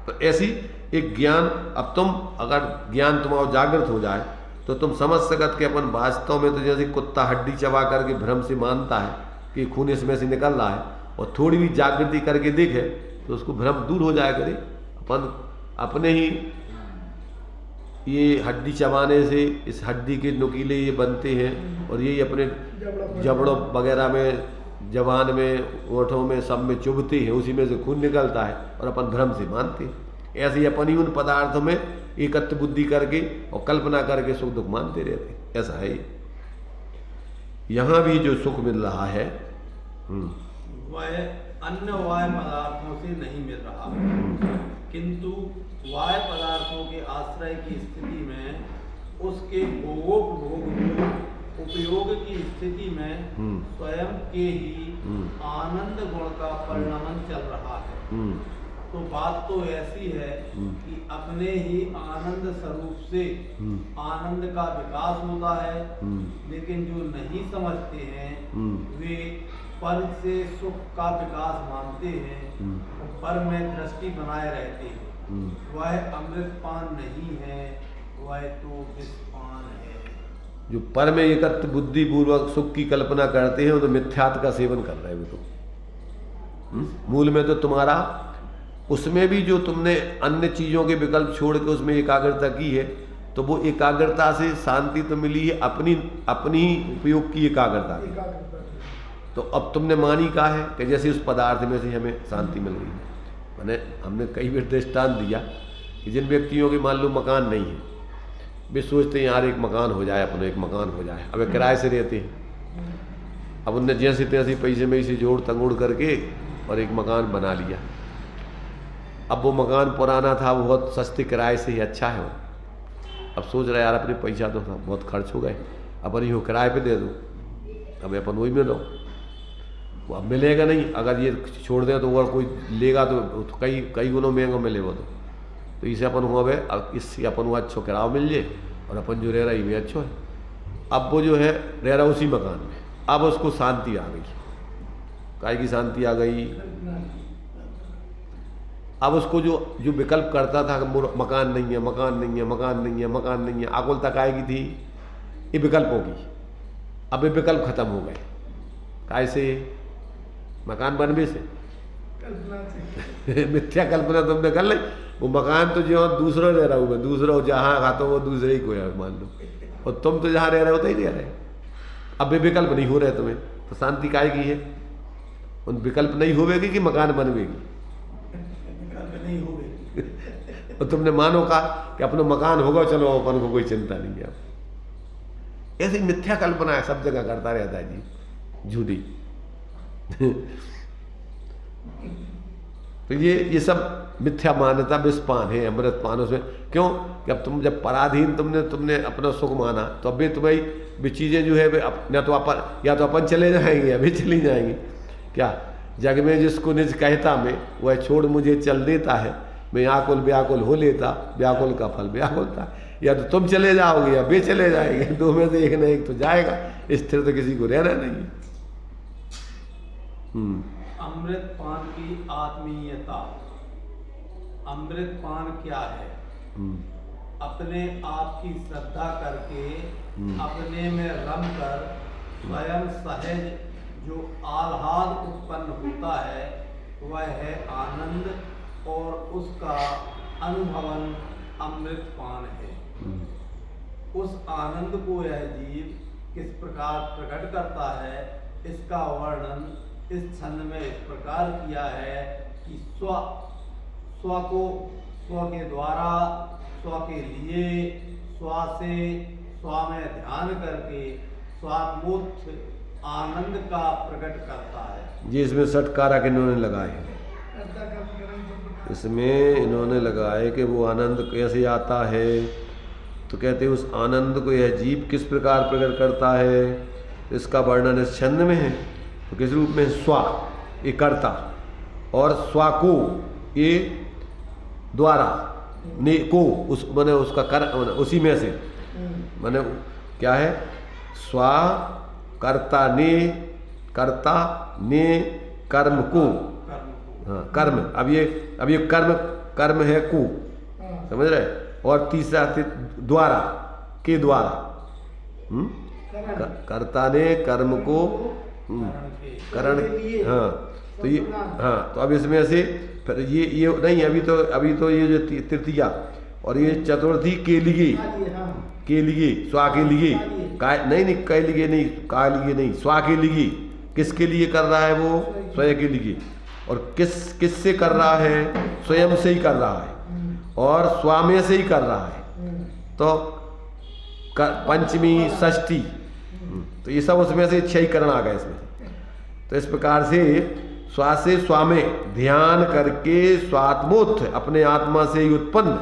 तो ऐसी एक ज्ञान, अब तुम अगर ज्ञान तुम्हारा जागृत हो जाए तो तुम समझ सकत कि अपन वास्तव में, तो जैसे कुत्ता हड्डी चबा करके भ्रम से मानता है कि खून इसमें से निकल रहा है, और थोड़ी भी जागृति करके देखे तो उसको भ्रम दूर हो जाए करे। अपन अपने ही ये हड्डी चबाने से इस हड्डी के नुकीले ये बनते हैं, और यही अपने जबड़ों वगैरह में, जबान में, ओठों में, सब में चुभते हैं, उसी में से खून निकलता है, और अपन भ्रम से मानते हैं। ऐसे ही अपन ही उन पदार्थों में एकत्व बुद्धि करके और कल्पना करके सुख दुख मानते रहते। ऐसा है यहाँ भी जो सुख मिल रहा है वह अन्य वाय पदार्थों से नहीं मिल रहा, किंतु वाय पदार्थों के आश्रय की स्थिति में उसके भोगोपभोग उपयोग की स्थिति में स्वयं के ही आनंद गुण का परिणमन चल रहा है। तो बात तो ऐसी है कि अपने ही आनंद स्वरूप से आनंद का विकास होता है, लेकिन जो नहीं समझते हैं वे पर से सुख का विकास मानते हैं और पर में दृष्टि बनाए रहते हैं। वह अमृतपान नहीं है, वह तो विषपान है। जो पर में एकत्व बुद्धि पूर्वक सुख की कल्पना करते हैं वो तो मिथ्यात्व का सेवन कर रहे हैं। वो तो मूल में तो तुम्हारा उसमें भी जो तुमने अन्य चीजों के विकल्प छोड़ के उसमें एकाग्रता की है, तो वो एकाग्रता से शांति तो मिली है अपनी उपयोग की एकाग्रता की। तो अब तुमने मानी का है कि जैसे उस पदार्थ में से हमें शांति मिल रही है। मैंने हमने कई बार दृष्टांत दिया कि जिन व्यक्तियों के मान लो मकान नहीं है, वे सोचते हैं यार एक मकान हो जाए, अपना एक मकान हो जाए। अब किराए से रहते हैं, अब उनने जैसे तैसे पैसे में इसे जोड़ तंगोड़ करके और एक मकान बना लिया। अब वो मकान पुराना था, वो बहुत सस्ते किराए से ही अच्छा है। अब सोच रहे यार अपने पैसा तो बहुत खर्च हो गए, अपन ही किराए पे दे दो, अब अपन वही में लो। वो अब मिलेगा नहीं, अगर ये छोड़ दें तो अगर कोई लेगा तो कई गुनों महंगा मिले वो तो इसे अपन हुआ वे, अब इससे अपन वो अच्छो किराया मिल जाए और अपन जो रह रहा है अच्छो है। अब वो जो है रह रहा उसी मकान में, अब उसको शांति आ गई। काय की शांति आ गई? अब उसको जो विकल्प करता था कि मकान नहीं है, मकान नहीं है, मकान नहीं है, मकान नहीं है, आकुल तक आएगी थी ये विकल्प होगी। अब ये विकल्प खत्म हो गए। काय से? मकान बनने से, मिथ्या कल्पना तुमने कर ली। वो मकान तो जो दूसरा रह रहा हूँ, दूसरा जहाँ खाता वो दूसरे ही को है मान लो, और तुम तो जहाँ रह रहे हो तो ही रह रहे। अब ये विकल्प नहीं हो रहे तुम्हें, तो शांति काय की है? उन विकल्प नहीं होवेगी कि मकान बनवेगी? नहीं होगी। और तुमने मानो का कि अपना मकान होगा, चलो अपन को कोई चिंता नहीं है। ऐसी मिथ्या कल्पना है, सब जगह करता रहता है जी, झूठी। तो ये सब मिथ्या मान्यता विषपान है, अमृतपान। उसमें क्यों कि अब तुम जब पराधीन तुमने अपना सुख माना, तो अभी तुम्हें भी चीज़ें जो है या तो अपन चले जाएंगे या भी चली जाएंगी। क्या जग में जिसको निज कहता में वह छोड़ मुझे चल देता है, मैं आकुल व्याकुल हो लेता, व्याकुल का फल व्याकुल था। या तो तुम चले जाओगे या वे चले जाएंगे, दो में से एक न एक तो जाएगा। स्थिर तो किसी को रहना नहीं। अमृतपान की आत्मीयता। अमृतपान क्या है? अपने आप की श्रद्धा करके अपने में रम कर स्वयं सहज जो आह्लाद उत्पन्न होता है वह है आनंद, और उसका अनुभवन अमृतपान है। उस आनंद को यह जीव किस प्रकार प्रकट करता है, इसका वर्णन इस छंद में इस प्रकार किया है कि स्व के द्वारा, स्व के लिए, स्व से, स्व में ध्यान करके स्वात्मोत्थ आनंद का प्रकट करता है। जी, इसमें षट कारक इन्होंने लगाए हैं। इसमें इन्होंने लगाए कि वो आनंद कैसे आता है, तो कहते हैं उस आनंद को यह जीव किस प्रकार प्रकट करता है। तो इसका वर्णन इस छंद में है। तो किस रूप में? स्वा, ये कर्ता, और स्वाको ये द्वारा, ने को उस माने उसका कर, उसी में से माने क्या है? स्वा कर्ता ने, कर्ता ने कर्म को, हाँ कर्म। अब ये कर्म है को, समझ रहे? और तीसरा द्वारा, के द्वारा, कर्ता ने कर्म को करण, हाँ तो ये, हाँ तो अब इसमें से फिर ये नहीं, अभी तो ये जो तृतीया और ये चतुर्थी के लिए, स्वा के लिए, नहीं के लिए नहीं, का लिए नहीं, स्वा के लिए। किसके लिए कर रहा है वो? स्वयं के लिए। और किससे कर रहा है? स्वयं से ही कर रहा है और स्वामी से ही कर रहा है। तो पंचमी षष्ठी, तो ये सब उसमें से 6 करण आ गए इसमें। तो इस प्रकार से स्वा से स्वामे ध्यान करके स्वात्मोत्थ, अपने आत्मा से ही उत्पन्न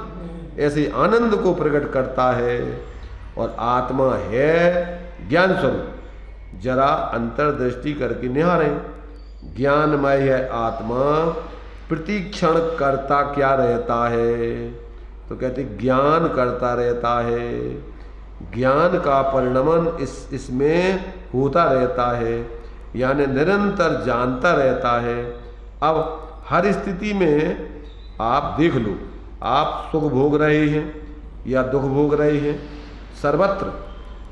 ऐसे आनंद को प्रकट करता है। और आत्मा है ज्ञान स्वरूप। जरा अंतर्दृष्टि करके निहारें, ज्ञानमय है आत्मा, प्रतिक्षण करता क्या रहता है? तो कहते ज्ञान करता रहता है, ज्ञान का परिणमन इसमें होता रहता है, यानी निरंतर जानता रहता है। अब हर स्थिति में आप देख लो, आप सुख भोग रहे हैं या दुख भोग रहे हैं, सर्वत्र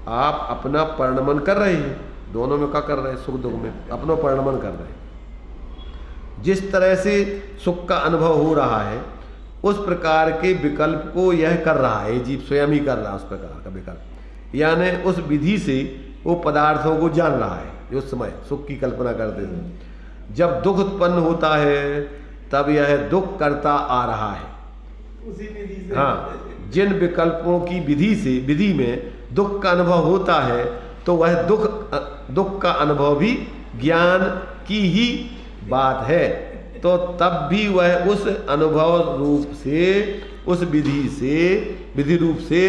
आप अपना परिणमन कर रहे हैं। दोनों में क्या कर रहे हैं? सुख दुख में अपना परिणमन कर रहे हैं। जिस तरह से सुख का अनुभव हो रहा है उस प्रकार के विकल्प को यह कर रहा है, जीव स्वयं ही कर रहा है उस प्रकार का विकल्प, यानी उस विधि से वो पदार्थों को जान रहा है। जो समय सुख की कल्पना करते थे, जब दुख उत्पन्न होता है तब यह दुख करता आ रहा है उसी विधि से। हाँ, जिन विकल्पों की विधि में दुख का अनुभव होता है तो वह दुख का अनुभव भी ज्ञान की ही बात है। तो तब भी वह उस अनुभव रूप से, उस विधि रूप से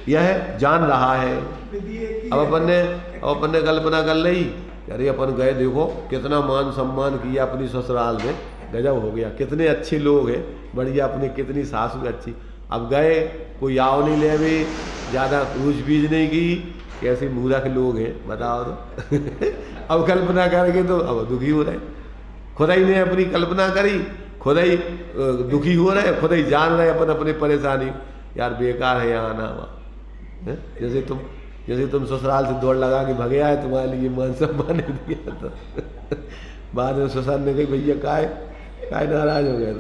यह जान रहा है। अब अपन ने कल्पना कर ली, अरे अपन गए, देखो कितना मान सम्मान किया अपनी ससुराल में, गजब हो गया, कितने अच्छे लोग हैं, बढ़िया, अपने कितनी सासू अच्छी। अब गए, कोई आओ नहीं ले, भी ज़्यादा पूछ बीज नहीं की, कैसे मूर्ख लोग हैं बताओ तो। अब कल्पना करके तो अब दुखी हो रहे, खुदा ही ने अपनी कल्पना करी, खुदा ही दुखी हो रहे, खुदा ही जान रहे अपन अपनी परेशानी। यार बेकार है यहाँ आना वहाँ। जैसे तुम ससुराल से दौड़ लगा के भगे आए, तुम्हारे लिए मान सम्मान नहीं दिया तो बाद में ससुराल ने कही भैया काय नाराज हो गए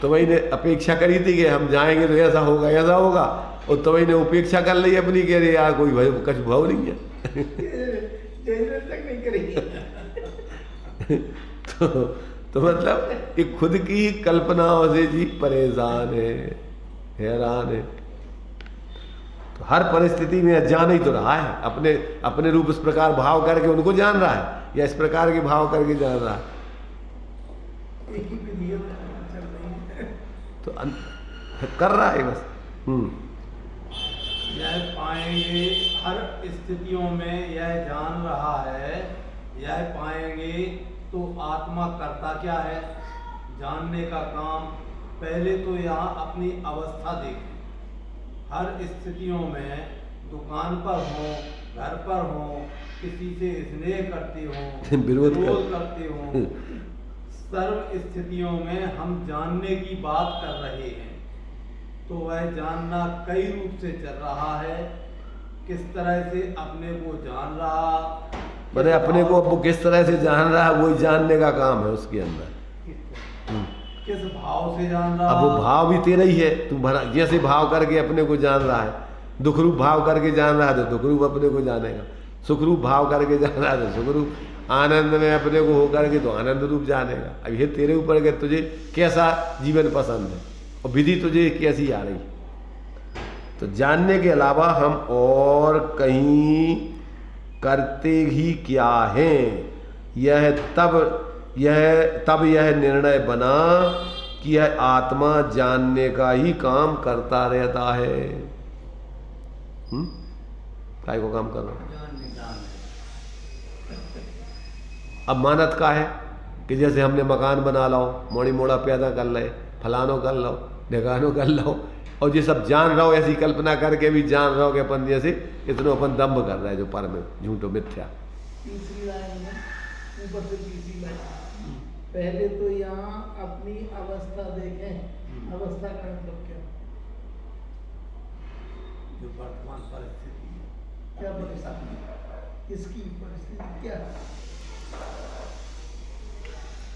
तो वही ने अपेक्षा करी थी कि हम जाएंगे तो ऐसा होगा, और तो वही ने उपेक्षा कर ली अपनी, कह रही यार कोई भाई कुछ भाव नहीं है। तो मतलब ये खुद की कल्पनाओं से जी परेशान है, हैरान है। तो हर परिस्थिति में जान ही तो रहा है, अपने रूप इस प्रकार भाव करके उनको जान रहा है, या इस प्रकार के भाव करके जान रहा है। तो कर रहा है बस। यह पाएंगे हर स्थितियों में, यह जान रहा है, यह पाएंगे। तो आत्मा करता क्या है? जानने का काम। पहले तो यहाँ अपनी अवस्था देखें। हर स्थितियों में, दुकान पर हो, घर पर हो, किसी से स्नेह करते हो, विरोध करते हो, सर्व स्थितियों में हम जानने की बात कर रहे हैं। तो वह जानना कई रूप से चल रहा है। किस तरह से अपने को जान रहा, मैंने अपने को अब किस तरह से जान रहा है, वही जानने का काम है उसके अंदर। किस भाव से जान रहा। अब वो भाव भी तेरा ही है, तू जैसे भाव करके अपने को जान रहा है, दुख रूप भाव करके जान रहा है तो दुख रूप अपने को जानेगा, सुख रूप भाव करके जान रहा है तो सुख रूप, आनंद में अपने को होकर के तो आनंद रूप जानेगा। अब ये तेरे ऊपर के तुझे कैसा जीवन पसंद है और विधि तुझे कैसी आ रही। तो जानने के अलावा हम और कहीं करते ही क्या हैं, यह तब यह निर्णय बना कि यह आत्मा जानने का ही काम करता रहता है। काय को काम कर रहा हूं? अब मानत का है कि जैसे हमने मकान बना लो, मोड़ी मोड़ा पैदा कर ले, फलानो कर लो, ढेगानो कर लो, और ये सब जान रहो, ऐसी कल्पना करके भी जान रहो कि अपन जैसे इतना अपन दम्भ कर रहा है जो पर में झूठो मिथ्या। तीसरी लाइन में ऊपर से तीसरी लाइन, पहले तो यहाँ अपनी अवस्था देखें। अवस्था का मतलब क्या? जो वर्तमान परिस्थिति है। क्या परिस्थिति? इसकी परिस्थिति क्या है?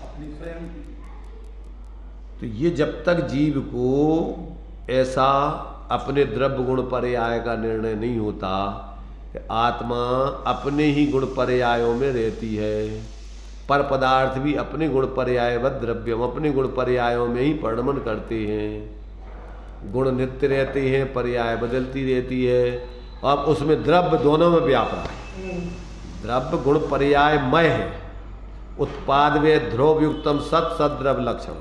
अपनी स्वयं की। तो ये जब तक जीव को ऐसा अपने द्रव्य गुण पर्याय का निर्णय नहीं होता कि आत्मा अपने ही गुण पर्यायों में रहती है, पर पदार्थ भी अपने गुण पर्यायवत द्रव्यम अपने गुण पर्यायों में ही परिणमन करते हैं। गुण नित्य रहते हैं, पर्याय बदलती रहती है, अब उसमें द्रव्य दोनों में व्यापक है। द्रव्य गुण पर्यायमय है। उत्पाद में ध्रुव युक्तम सत सद्रव्य लक्षण।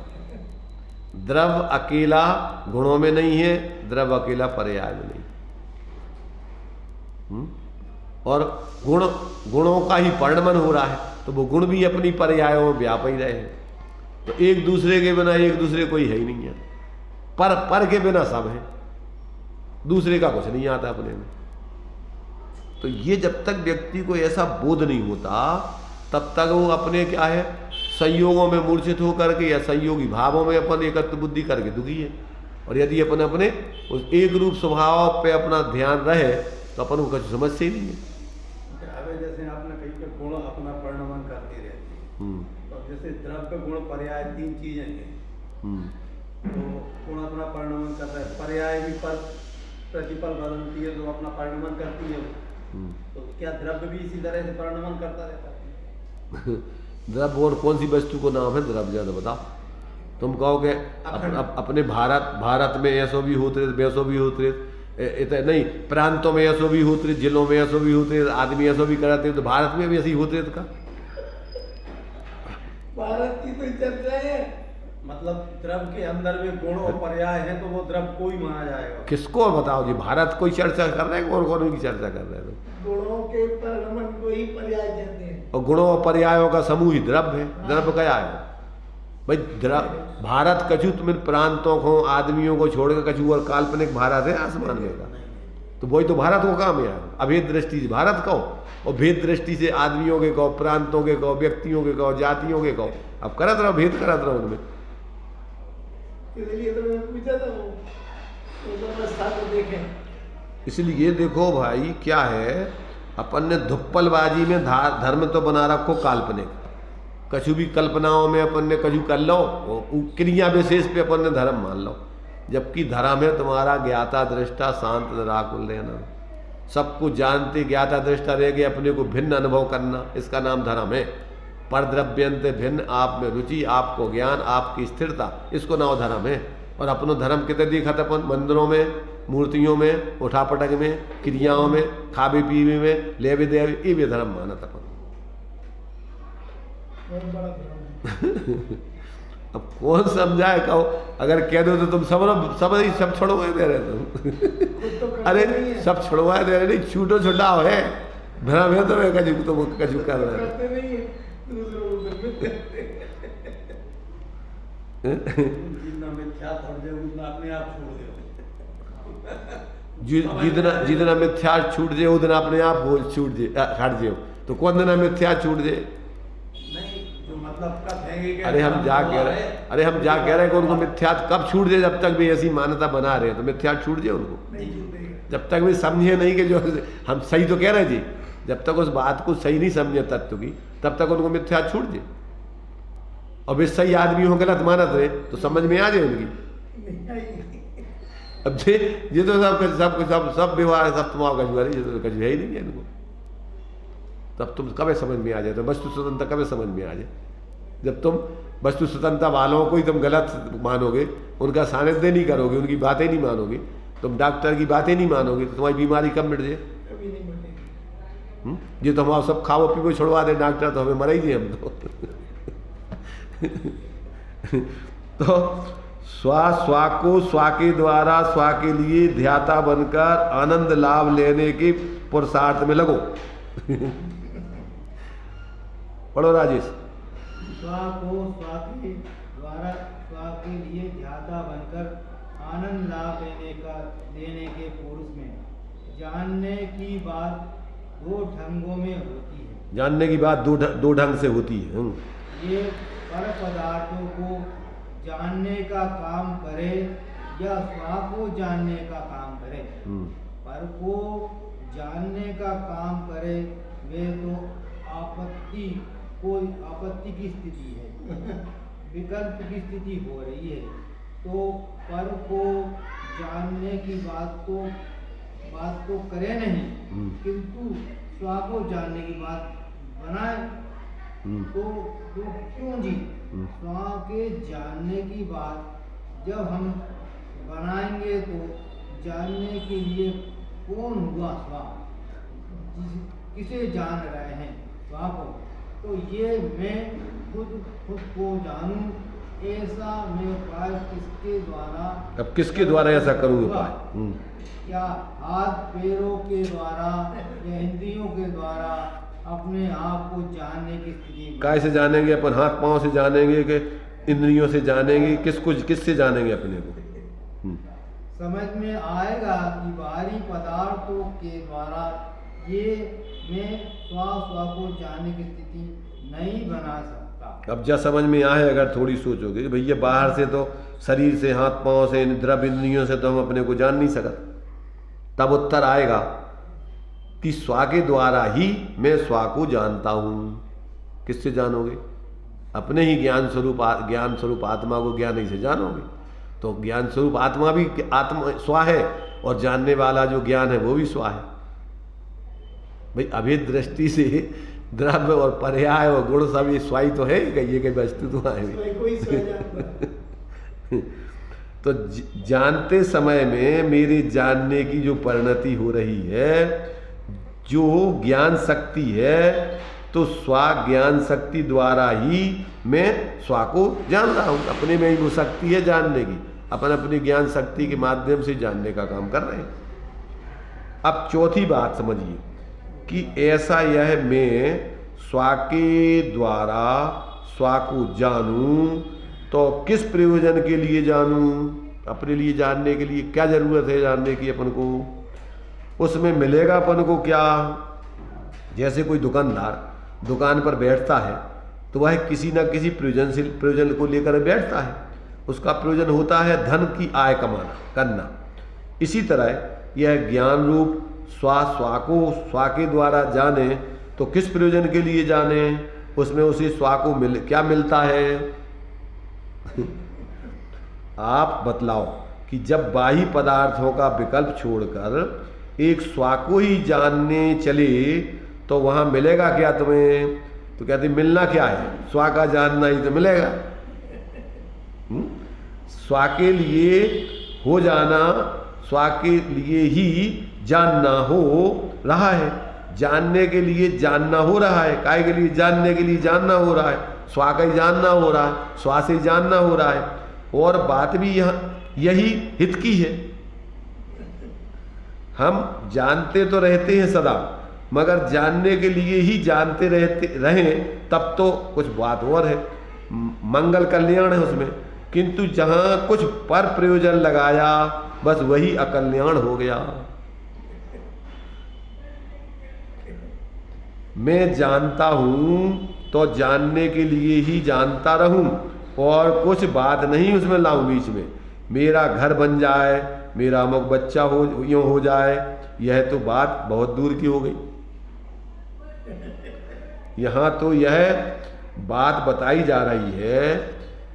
द्रव्य अकेला गुणों में नहीं है, द्रव्य अकेला पर्याय में नहीं। और गुणों का ही परिणमन हो रहा है, तो वो गुण भी अपनी पर्यायों में व्याप ही रहे हैं। तो एक दूसरे के बिना एक दूसरे कोई है ही नहीं है। पर के बिना सब है, दूसरे का कुछ नहीं आता अपने में। तो ये जब तक व्यक्ति को ऐसा बोध नहीं होता तब तक वो अपने क्या है संयोगों में मूर्छित होकर के या संयोगी भावों में अपन एकत्र बुद्धि करके दुखी है। और यदि अपन अपने उस एक रूप स्वभाव पे अपना ध्यान रहे तो अपन को कुछ समस्या ही नहीं है। जैसे आपने कही कि गुण अपना परिणमन करते रहते हैं, तो जैसे द्रव्य गुण पर्याय तीन चीजें हैं, तो गुण अपना परिणमन कर रहा है, पर्याय भी पर प्रतिपल बदलती है तो अपना परिणमन करती है। तो क्या द्रव्य भी इसी तरह से परिणमन करता रहता है? द्रव्य और कौन सी वस्तु को नाम है द्रव्य? ज्यादा बताओ। तुम कहोगे अपने भारत में ऐसो भी होते वैसो भी होते नहीं, प्रांतों में ऐसो भी होते, जिलों में ऐसो भी होते, आदमी ऐसो भी कराते, तो भारत में भी ऐसी होते का? भारत की तो चर्चा है। मतलब द्रव्य के अंदर में गुण और पर्याय है तो वो द्रव्य को ही माना जाएगा। किसको बताओ जी? भारत कोई चर्चा कर रहे हैं? कौन की चर्चा कर रहे हैं? गुणों के परिणमन को ही पर्याय कहते हैं। और गुणों और पर्यायों का समूह ही द्रव्य है। द्रव्य क्या है भाई? भारत कछु तुम प्रांतों को आदमियों को छोड़कर कछु और काल्पनिक भारत है आसमान में का, तो वही तो भारत को काम है। अभेद दृष्टि से भारत कहो और भेद दृष्टि से आदमियों के कहो, प्रांतों के कहो, व्यक्तियों के कहो, जातियों के कहो। अब करत रहो, भेद करत रहो उनमें। इसलिए तो मैंने पूछा था वो व्यवस्था को देखें। इसलिए ये देखो भाई क्या है, अपन ने धुप्पलबाजी में धर्म तो बना रखो काल्पनिक, कछु भी कल्पनाओं में अपन ने कछु कर लो, क्रिया विशेष पे अपन ने धर्म मान लो, जबकि धर्म है तुम्हारा ज्ञाता दृष्टा शांत निराकुल रहना, सब कुछ जानते ज्ञाता दृष्टा रह गए, अपने को भिन्न अनुभव करना, इसका नाम धर्म है। पर द्रव्यंत भिन्न, आप में रुचि, आपको ज्ञान, आपकी स्थिरता, इसको नाम धर्म है। और अपनो धर्म कितने देखा था अपन? मंदिरों में, मूर्तियों में, उठापटक में, क्रियाओं में, खावे पीवे में, लेवे देवे, ये भी धर्म माना था अपन। अब कौन समझाए? कहो अगर कह दो तो तुम सब छोड़वाए दे रहे तुम। अरे सब छुड़वाए दे रहे नहीं, छूटो छुटाओ है, भ्रम है तो कछु कर रहे जितना मिथ्या छूट जाए उतना अपने आप छूट जाए, हट जाए। तो कौन दिन मिथ्या छूट जाए? अरे हम जा कह रहे हैं कि उनको मिथ्या कब छूट जाए? जब तक भी ऐसी मान्यता बना रहे हैं तो मिथ्या छूट जाए उनको। जब तक भी समझे नहीं कि जो हम सही तो कह रहे हैं जी, जब तक उस बात को सही नहीं समझे तत्व की, तब तक उनको मिथ्या छूट जाए। और वे सही आदमी हो गलत मानत रहे तो समझ में आ जाए उनकी। अब ये तो सब व्यवहार सब तुम्हारा कछुआरी, ये तो कछु है ही नहीं है इनको। तब तुम कब समझ में आ जाए? तो वस्तु स्वतंत्रता कब समझ में आ जाए? जब तुम वस्तु स्वतंत्रता वालों को ही तुम गलत मानोगे, उनका सानिध्य नहीं करोगे, उनकी बातें नहीं मानोगे, तुम डॉक्टर की बातें नहीं मानोगे तो तुम्हारी बीमारी कब मिट जाए? कभी नहीं बनेगी। ये तो हमारा सब खाओ पीओ छुड़वा दे डॉक्टर, तो हमें मर ही हम तो स्वा को स्वा के द्वारा स्वा के लिए ध्याता बनकर आनंद लाभ लेने के पुरुषार्थ में लगो। पढ़ो राजेश। स्वा को स्वा के द्वारा स्वा के लिए ध्याता बनकर आनंद लाभ देने के पुरुष में जानने की बात दो ढंगों में होती है। जानने की बात दो ढंग से होती है। ये पर पदार्थों को जानने का काम करे या स्वा को जानने का काम करे। पर को जानने का काम करे वे तो आपत्ति की स्थिति है, विकल्प की स्थिति हो रही है। तो पर को जानने की बात तो करे नहीं, किंतु स्वा को जानने की बात बनाए तो क्यों जी? स्वा के जानने की बात जब हम बनाएंगे तो जानने के लिए कौन हुआ स्वा? किसे जान रहे हैं स्वा को? तो ये मैं खुद को जानूं, ऐसा मैं उपाय किसके द्वारा? अब किसके द्वारा ऐसा करूँ उपाय? क्या हाथ पैरों के द्वारा या इंद्रियों के द्वारा अपने आप को जानने की स्थिति? कैसे जानेंगे? अपन हाथ पांव से जानेंगे कि इंद्रियों से जानेंगे? किससे जानेंगे अपने को? समझ में आएगा कि बाहरी पदार्थों के द्वारा ये मैं स्वा को जानने की स्थिति नहीं बना सकता। अब जब समझ में आए, अगर थोड़ी सोचोगे कि भैया बाहर से तो शरीर से हाथ पांव से द्रव्य इंद्रियों से तो हम अपने को जान नहीं सकते, तब उत्तर आएगा कि स्वा के द्वारा ही मैं स्वा को जानता हूँ। किससे जानोगे? अपने ही ज्ञान स्वरूप आत्मा को ज्ञान ही से जानोगे। तो ज्ञान स्वरूप आत्मा भी आत्मा स्वा है, और जानने वाला जो ज्ञान है वो भी स्वा है। भाई अभेद दृष्टि से द्रव्य और पर्याय और गुण सब ये स्वाई तो है ही, कहिए कि वस्तु तो है। तो जानते समय में मेरे जानने की जो परिणति हो रही है, जो ज्ञान शक्ति है, तो स्वा ज्ञान शक्ति द्वारा ही मैं स्वा को जान रहा हूँ। अपने में ही वो शक्ति है जानने की, अपन अपनी ज्ञान शक्ति के माध्यम से जानने का काम कर रहे हैं। अब चौथी बात समझिए कि ऐसा यह मैं स्वा के द्वारा स्वा को जानूं, तो किस प्रयोजन के लिए जानूं? अपने लिए जानने के लिए क्या जरूरत है जानने की अपन को? उसमें मिलेगा अपन को क्या? जैसे कोई दुकानदार दुकान पर बैठता है तो वह किसी न किसी प्रयोजन को लेकर बैठता है। उसका प्रयोजन होता है धन की आय करना। इसी तरह यह ज्ञान रूप स्वा को स्वा के द्वारा जाने तो किस प्रयोजन के लिए जाने? उसमें उसे स्वा को क्या मिलता है? आप बतलाओ कि जब बाह्य पदार्थों का विकल्प छोड़कर एक स्वा को ही जानने चले तो वहां मिलेगा क्या तुम्हें? तो कहते मिलना क्या है? स्वा का जानना ही तो मिलेगा। स्वा के लिए हो जाना, स्वा के लिए ही जानना हो रहा है, जानने के लिए जानना हो रहा है। काय के लिए? जानने के लिए जानना हो रहा है, स्वा का ही जानना हो रहा है, स्वा से जानना हो रहा है। और बात भी यही हित की है। हम जानते तो रहते हैं सदा, मगर जानने के लिए ही जानते रहें तब तो कुछ बात और है, मंगल कल्याण है उसमें। किंतु जहां कुछ पर प्रयोजन लगाया बस वही अकल्याण हो गया। मैं जानता हूं तो जानने के लिए ही जानता रहूं और कुछ बात नहीं उसमें लाऊं बीच में। मेरा घर बन जाए, मेरा अमुक बच्चा यूं हो जाए, यह तो बात बहुत दूर की हो गई। यहाँ तो यह बात बताई जा रही है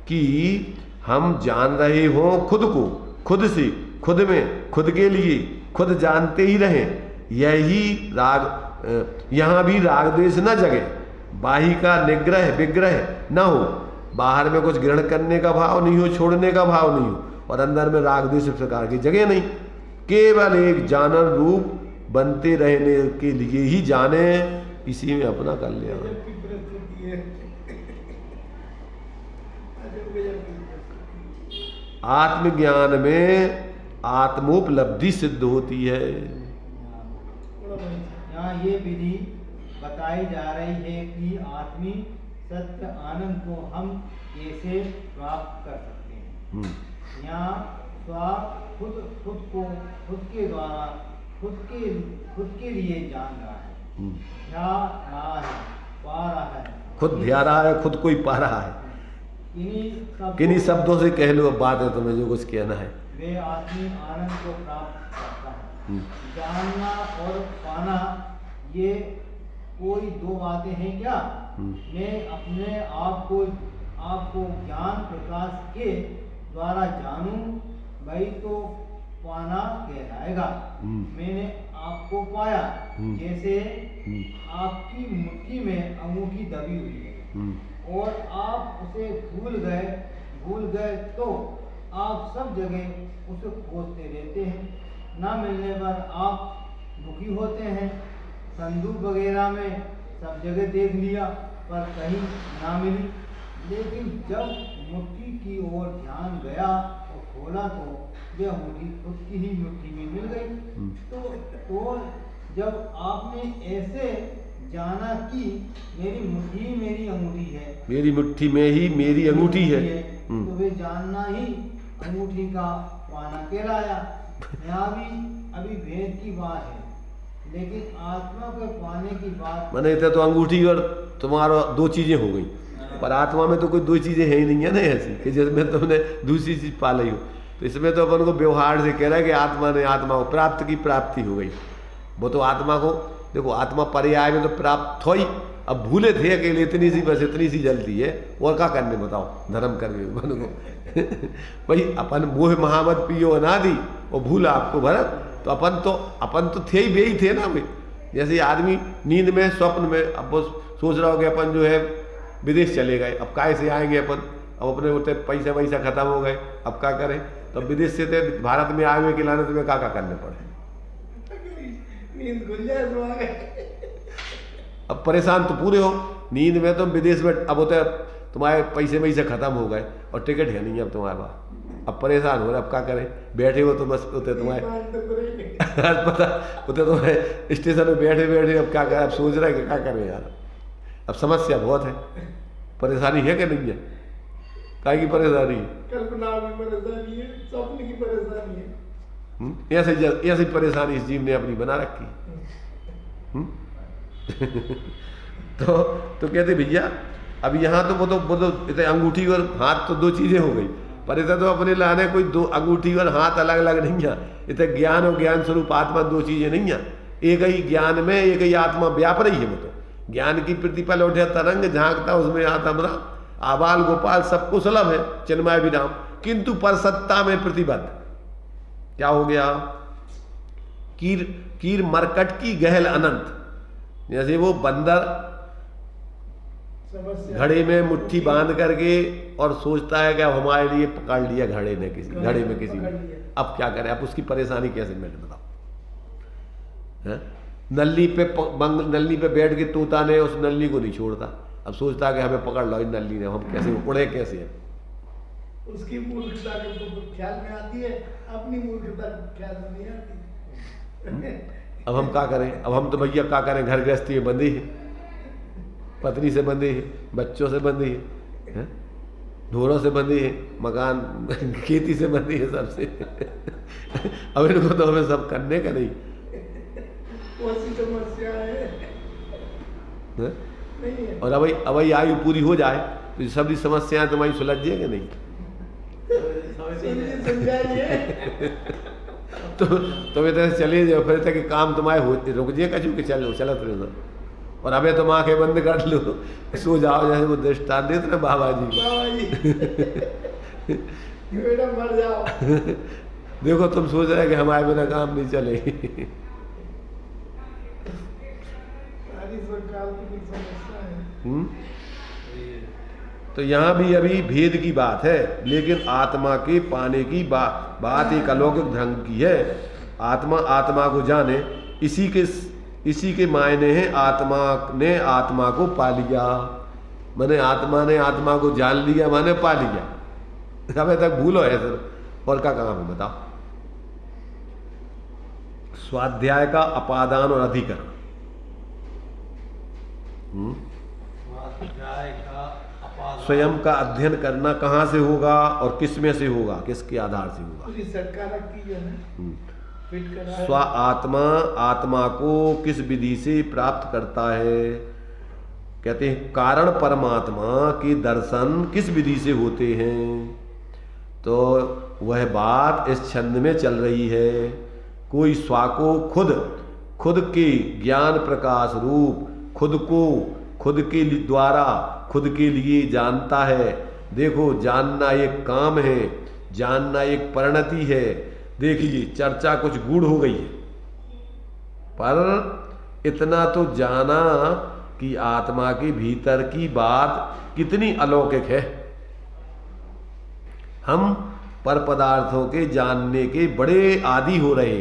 कि हम जान रहे हों खुद को, खुद से, खुद में, खुद के लिए, खुद जानते ही रहें। यही राग, यहाँ भी राग द्वेष न जगे, बाही का निग्रह विग्रह न हो, बाहर में कुछ ग्रहण करने का भाव नहीं हो, छोड़ने का भाव नहीं हो, और अंदर में राग द्वेष प्रकार की जगह नहीं। केवल एक जानन रूप बनते रहने के लिए ही जाने, इसी में अपना कल्याण। गजब की परिस्थिति है। गजब की परिस्थिति। आत्मज्ञान में आत्मोपलब्धि सिद्ध होती है। बड़ा बढ़िया। यहाँ ये विधि बताई जा रही है कि आत्मी सत्य आनंद को हम कैसे प्राप्त कर सकते हैं। यहाँ खुद को खुद के द्वारा खुद के लिए जान रहा है, रहा है, पा रहा है, खुद ध्या रहा है, खुद को ही पा रहा है। किन्हीं शब्दों से कह लो अब बात है, तुम्हें जो कुछ कहना है। वे आत्मी आनंद को प्राप्त करता है। जानना और पाना ये कोई दो बातें हैं क्या? मैं अपने आप को ज्ञान प्रकाश के द्वारा जानूं, वही तो पाना कहलाएगा। मैंने आपको पाया, जैसे आपकी मुट्ठी में अंगूठी दबी हुई है और आप उसे भूल गए तो आप सब जगह उसे खोजते रहते हैं। ना मिलने पर आप दुखी होते हैं। संदूक वगैरह में सब जगह देख लिया पर कहीं ना मिली, लेकिन जब मुट्ठी की ओर ध्यान गया और खोला तो यह अंगूठी खुद की ही मुट्ठी में मिल गई। तो जब आपने ऐसे जाना कि मेरी मुट्ठी ही मेरी अंगूठी है, मेरी मुट्ठी में ही मेरी अंगूठी है, तो वे जानना ही अंगूठी का पाना कहलाया। यहाँ भी अभी भेद की बात है, लेकिन आत्मा को पाने की बात मैंने तो अंगूठी और तुम्हारा दो चीजें हो गई, पर आत्मा में तो कोई दो चीजें है ही नहीं है ना ऐसी कि जिसमें तुमने दूसरी चीज पा ली हो। तो इसमें तो अपन को व्यवहार से कह रहा है कि आत्मा ने आत्मा को प्राप्त की प्राप्ति हो गई। वो तो आत्मा को देखो, आत्मा पर्याय में तो प्राप्त हो ही। अब भूले थे अकेले, इतनी सी बस इतनी सी जल्दी है, और क्या करने बताओ धर्म करने मन को भाई अपन मोह महामद पियो अनादि और भूला आपको भरत। तो अपन तो थे ही वे ही थे ना भाई। जैसे आदमी नींद में स्वप्न में अब वो सोच रहा हो कि अपन जो है विदेश चले गए, अब काय से आएंगे अपन, अब अपने होते पैसा खत्म हो गए, अब क्या करें। तो विदेश से थे भारत में आए हुए के लाने तुम्हें क्या करने पड़े, नींद खुल जाए तो आ गए। अब परेशान तो पूरे हो। नींद में तुम विदेश में, अब होते तुम्हारे पैसे खत्म हो गए और टिकट है नहीं अब तुम्हारे पास, अब परेशान हो रहे, अब क्या करें। बैठे हो तो बस होते तुम्हारे पता होते तुम्हारे स्टेशन में बैठे अब क्या करें, अब सोच रहे कि क्या करें यार। अब समस्या बहुत है, परेशानी है कि नहीं है, काय की परेशानी है, कल्पना की परेशानी है, स्वप्न की परेशानी है। ऐसी परेशानी इस जीव ने अपनी बना रखी। तो कहते भैया अब यहाँ तो वो तो इतने अंगूठी और हाथ तो दो चीजें हो गई, पर इतना तो अपने लाने कोई दो अंगूठी और हाथ अलग अलग नहीं है। इतने ज्ञान और ज्ञान स्वरूप आत्मा दो चीजें नहीं है, एक ही ज्ञान में एक ही आत्मा व्याप रही है। वो तो ज्ञान की प्रतिपल उठे तरंग झांकता उसमें आत्मा आबाल गोपाल सबको सुलभ है चिन्मय विराम, किंतु पर सत्ता में प्रतिबद्ध। क्या हो गया, कीर मरकट की गहल अनंत। जैसे वो बंदर घड़े में मुट्ठी बांध करके और सोचता है कि अब हमारे लिए पकड़ लिया घड़े ने घड़े में किसी ने, अब क्या करें, अब उसकी परेशानी कैसे मैंने बताओ। नल्ली पे बैठ के तोता ने उस नल्ली को नहीं छोड़ता, अब सोचता है कि हमें पकड़ लो इन नल्ली ने, हम कैसे उड़े कैसे हैं। उसकी मूर्खता को ख्याल में आती है, अपनी मूर्खता ख्याल में नहीं आती। अब हम क्या करें, अब हम तो भैया क्या करें, घर गृहस्थी में बंधे हैं, पत्नी से बंधे हैं, बच्चों से बंधे हैं, ढोरों से बंधे हैं, मकान खेती से बंधे हैं, सबसे। अब इनको तो हमें सब करने का नहीं। समस्या है नहीं है। और अब आयु पूरी हो जाए तो ये सभी समस्याएं तुम्हारी सुलझ जाएगी नहीं। तो तुम इधर चले जाओ, फिर तक काम तुम्हारे रुक जाएगा, चूंकि चलो चलत रहो। और अबे तुम आंखें बंद कर लो, सो जाओ, जैसे वो दृष्टांत देते ना बाबा जी बेटा मर जाओ। देखो तुम सोच रहे कि हमारे बिना काम नहीं चलेगी। तो यहाँ भी अभी भेद की बात है, लेकिन आत्मा के पाने की बात एक अलौकिक ढंग की है। आत्मा आत्मा को जाने, इसी के मायने हैं आत्मा ने आत्मा को पा लिया। माने आत्मा ने आत्मा को जान लिया, माने पा लिया। अबे तक भूलो है सर, और क्या काम है बताओ। स्वाध्याय का अपादान और अधिकरण। स्वाध्याय का अपादान, स्वयं का अध्ययन करना कहाँ से होगा और किस में से होगा, किसके आधार से होगा। पूरी सरकार की जो है फिट करा है। स्व आत्मा आत्मा को किस विधि से प्राप्त करता है, कहते हैं कारण परमात्मा के दर्शन किस विधि से होते हैं। तो वह बात इस छंद में चल रही है। कोई स्व को खुद के ज्ञान प्रकाश रूप खुद को खुद के द्वारा खुद के लिए जानता है। देखो, जानना एक काम है, जानना एक परिणति है। देखिए, चर्चा कुछ गूढ़ हो गई है, पर इतना तो जाना कि आत्मा के भीतर की बात कितनी अलौकिक है। हम पर पदार्थों के जानने के बड़े आदी हो रहे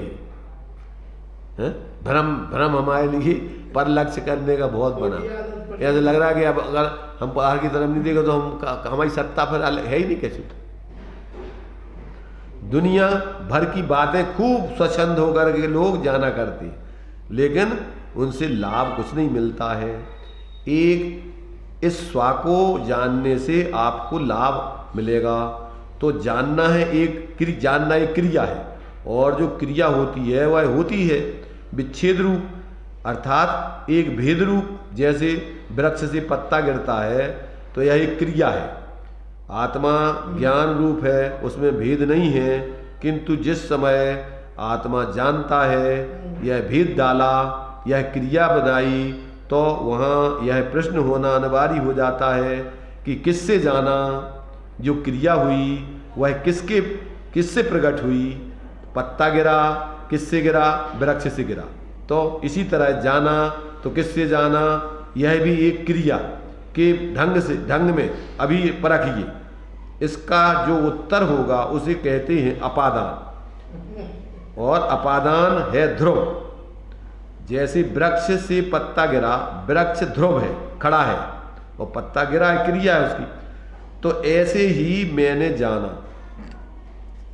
हैं। भ्रम हमारे लिए पर लक्ष्य करने का बहुत बना। ऐसा लग रहा है कि अब अगर हम बाहर की तरफ नहीं देखें तो हमारी सत्ता फिर है ही नहीं कैसे। दुनिया भर की बातें खूब स्वच्छंद होकर के लोग जाना करते, लेकिन उनसे लाभ कुछ नहीं मिलता है। एक इस स्व को जानने से आपको लाभ मिलेगा। तो जानना है जानना एक क्रिया है, और जो क्रिया होती है वह होती है विच्छेद रूप, अर्थात एक भेद रूप। जैसे वृक्ष से पत्ता गिरता है तो यह एक क्रिया है। आत्मा ज्ञान रूप है, उसमें भेद नहीं है, किंतु जिस समय आत्मा जानता है, यह भेद डाला, यह क्रिया बनाई, तो वहाँ यह प्रश्न होना अनिवार्य हो जाता है कि किससे जाना। जो क्रिया हुई वह किससे प्रकट हुई। पत्ता गिरा, किससे गिरा? वृक्ष से गिरा। तो इसी तरह जाना तो किससे जाना, यह भी एक क्रिया के ढंग में अभी परखिए। इसका जो उत्तर होगा उसे कहते हैं अपादान, और अपादान है ध्रुव। जैसे वृक्ष से पत्ता गिरा, वृक्ष ध्रुव है, खड़ा है, और पत्ता गिरा है, क्रिया है उसकी। तो ऐसे ही मैंने जाना।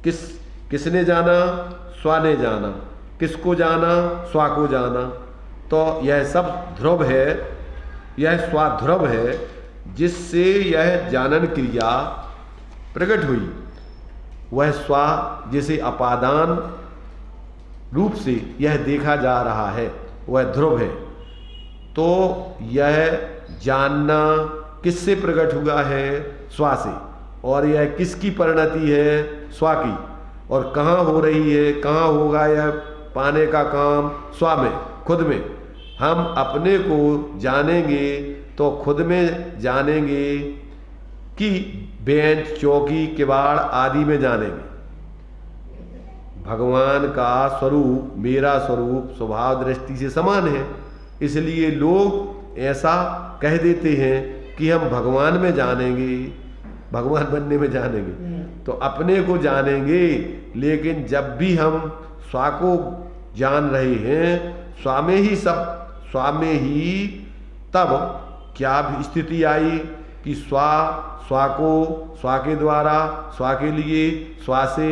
किसने जाना? स्व ने जाना। किसको जाना? स्व को जाना। तो यह सब ध्रुव है, यह स्वाध्रुव है, जिससे यह जानन क्रिया प्रकट हुई। वह स्व जिसे अपादान रूप से यह देखा जा रहा है, वह ध्रुव है। तो यह जानना किससे प्रकट हुआ है? स्व से। और यह किसकी परिणति है? स्व की। और कहाँ हो रही है, कहाँ होगा यह पाने का काम? स्व में, खुद में। हम अपने को जानेंगे तो खुद में जानेंगे कि बेंच, चौकी, किवाड़ आदि में जानेंगे। भगवान का स्वरूप, मेरा स्वरूप स्वभाव दृष्टि से समान है, इसलिए लोग ऐसा कह देते हैं कि हम भगवान में जानेंगे, भगवान बनने में जानेंगे। तो अपने को जानेंगे, लेकिन जब भी हम स्व को जान रहे हैं, स्व में ही तब क्या स्थिति आई कि स्व को स्व के द्वारा, स्व के लिए, स्व से,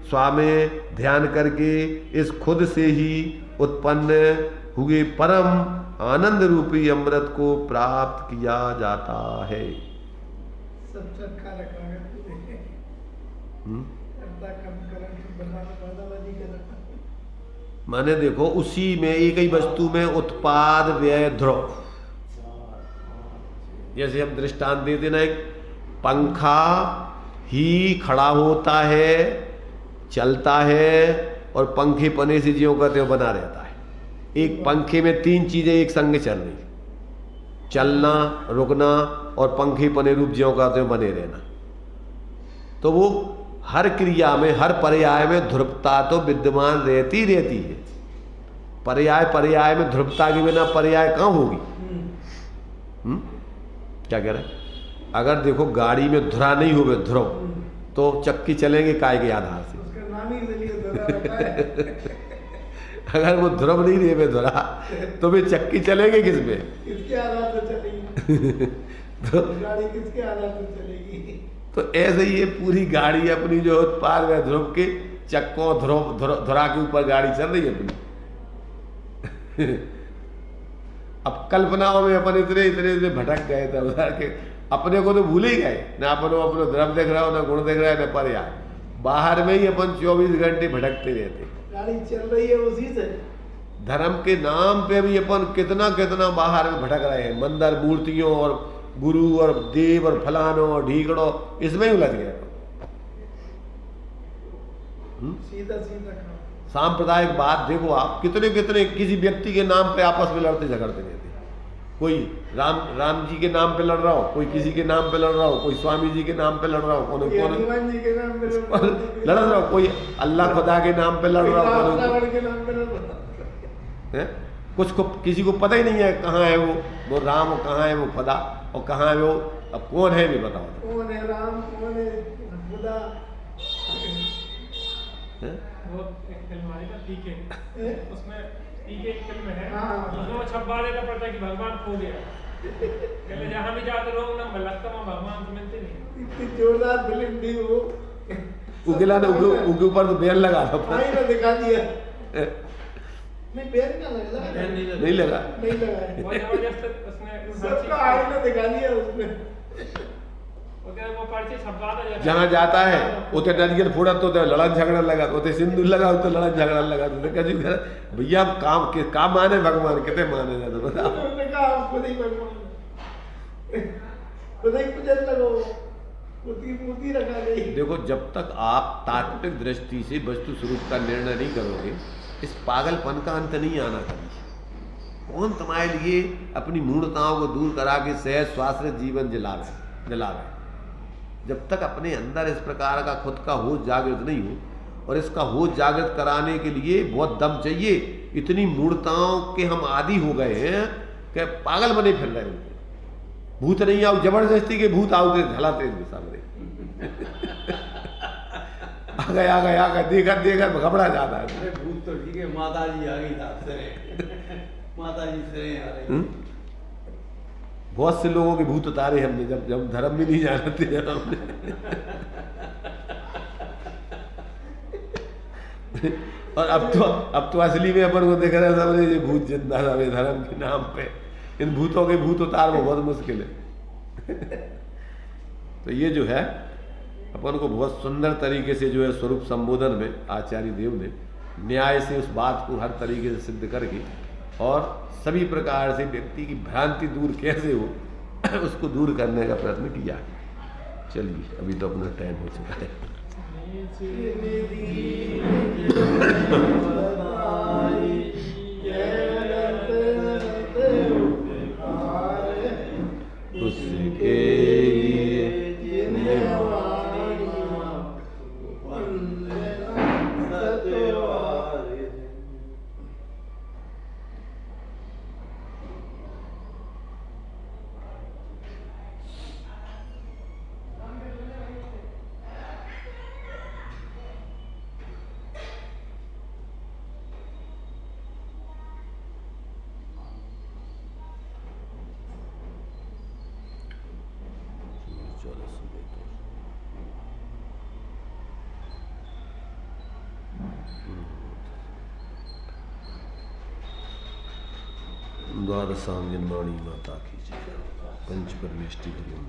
स्व में ध्यान करके इस खुद से ही उत्पन्न हुए परम आनंद रूपी अमृत को प्राप्त किया जाता है। सब चरखा रखा है पूरे। माने देखो, उसी में एक ही वस्तु में उत्पाद व्यय ध्रुव। जैसे हम दृष्टांत देते ना, एक पंखा ही खड़ा होता है, चलता है, और पंखे पने से ज्यों करते हो बना रहता है। एक पंखे में तीन चीजें एक संग चल रही, चलना, रुकना, और पंखे पने रूप ज्यों करते हो बने रहना। तो वो हर क्रिया में, हर पर्याय में ध्रुवता तो विद्यमान रहती है। पर्याय में ध्रुवता के बिना पर्याय कहाँ होगी? क्या कह रहे हैं? अगर देखो गाड़ी में धुरा नहीं होवे, ध्रुव, तो चक्की चलेंगे काय के आधार से? उसका नाम ही इसलिए धुरा होता है। अगर वो ध्रुव नहीं रहे धुरा तो वे चक्की चलेगी किस पे? किसके आधार पर चलेगी? तो गाड़ी किसके आधार पर चलेगी? तो ऐसे ही ये पूरी गाड़ी अपनी जो उत्पाद में ध्रुव के चक्कों धुरा के ऊपर गाड़ी चल रही है अपनी। अब कल्पनाओं में अपन इतने इतने इतने भटक गए थे उधर के, अपने को तो भूल ही गए ना, अपनो ध्रुव देख रहा हो, ना गुण देख रहा है, ना पर्याय। बाहर में ही अपन 24 घंटे भटकते रहते। गाड़ी चल रही है उसी से। धर्म के नाम पे भी अपन कितना कितना बाहर में भटक रहे हैं, मंदिर मूर्तियों और गुरु और देव और फलानों और ढीकड़ों, इसमें ही उलझ गए। सीधा सीधा काम। सांप्रदायिक बात देखो आप, कितने कितने किसी व्यक्ति के नाम पे आपस में लड़ते झगड़ते रहते। कोई राम जी के नाम पे लड़ रहा हो, कोई किसी के नाम पे लड़ रहा हो, कोई स्वामी जी के नाम पे लड़ रहा हो, कौन हनुमान जी के नाम पे लड़ रहा हो, कोई अल्लाह खुदा के नाम पे लड़ रहा हो, रावण के नाम पे लड़ रहा है? कुछ को किसी को पता ही नहीं है कहाँ है वो राम, कहाँ है वो खुदा, और कहाँ है वो, अब कौन है भी बताओ। कौन है राम, कौन है खुदा? वो एक फिल्म आई ना पीके, उसमें पीके एक फिल्म है, हाँ। उसमें छब्बा देना पड़ता है कि भगवान खो गया। कहते जहाँ भी जाते लोग ना लगता वहाँ भगवान तो मिलते नहीं। इतनी जोरदार फिल्म थी वो। उगला ने उनके ऊपर तो बैन लगा था, आई ना दिखा दिया। नहीं बैन क्या लगा? नहीं लगा, नहीं लगा है। वो जबरदस्त उसने सबका आई ना दिखा दिया उसमें। वो पर्ची छपवा था जहाँ जाता है उते नरियल फोड़ा तो लड़न झगड़ा लगा, उते सिंदूर लगा तो लड़न झगड़ा लगा। तो कभी भैया काम माने भगवान कितने माने ना, तो बताओ। उसने कहा आप खुद ही भगवान, खुद ही पूजन लगो, खुद की मूर्ति रखा गई। देखो, जब तक आप तात्विक दृष्टि से वस्तु स्वरूप का निर्णय नहीं करोगे, इस पागलपन का अंत नहीं आना कभी। कौन तुम्हारे लिए अपनी मूढ़ताओं को दूर करा के सहज स्वाश्रित जीवन दिलावे। जब तक अपने अंदर इस प्रकार का खुद का होश जागृत नहीं हो, और इसका होश जागृत कराने के लिए बहुत दम चाहिए। इतनी मूढ़ताओं के हम आदी हो गए हैं कि पागल बने फिर रहे हैं। भूत नहीं आओ, जबरदस्ती के भूत आओ झलाते इनके सामने। आ गए देखा घबरा जाता है। अरे भूत तो ठीक है, माता जी आ गई था, माता जी से आ रही। बहुत से लोगों के भूत उतारे हमने, जब धर्म भी नहीं जानते हमने। और अब तो असली में अपन को देख रहे हैं ये भूत जिंदा था धर्म के नाम पे। इन भूतों के भूत उतार वो बहुत मुश्किल है। तो ये जो है अपन को बहुत सुंदर तरीके से जो है स्वरूप संबोधन में आचार्य देव ने न्याय से उस बात को हर तरीके से सिद्ध करके, और सभी प्रकार से व्यक्ति की भ्रांति दूर कैसे हो उसको दूर करने का प्रयत्न किया। चलिए, अभी तो अपना टाइम हो चुका है। उसके द्वादशांग जन्माणी माता की जय, पंच परमेष्टि हरिओम।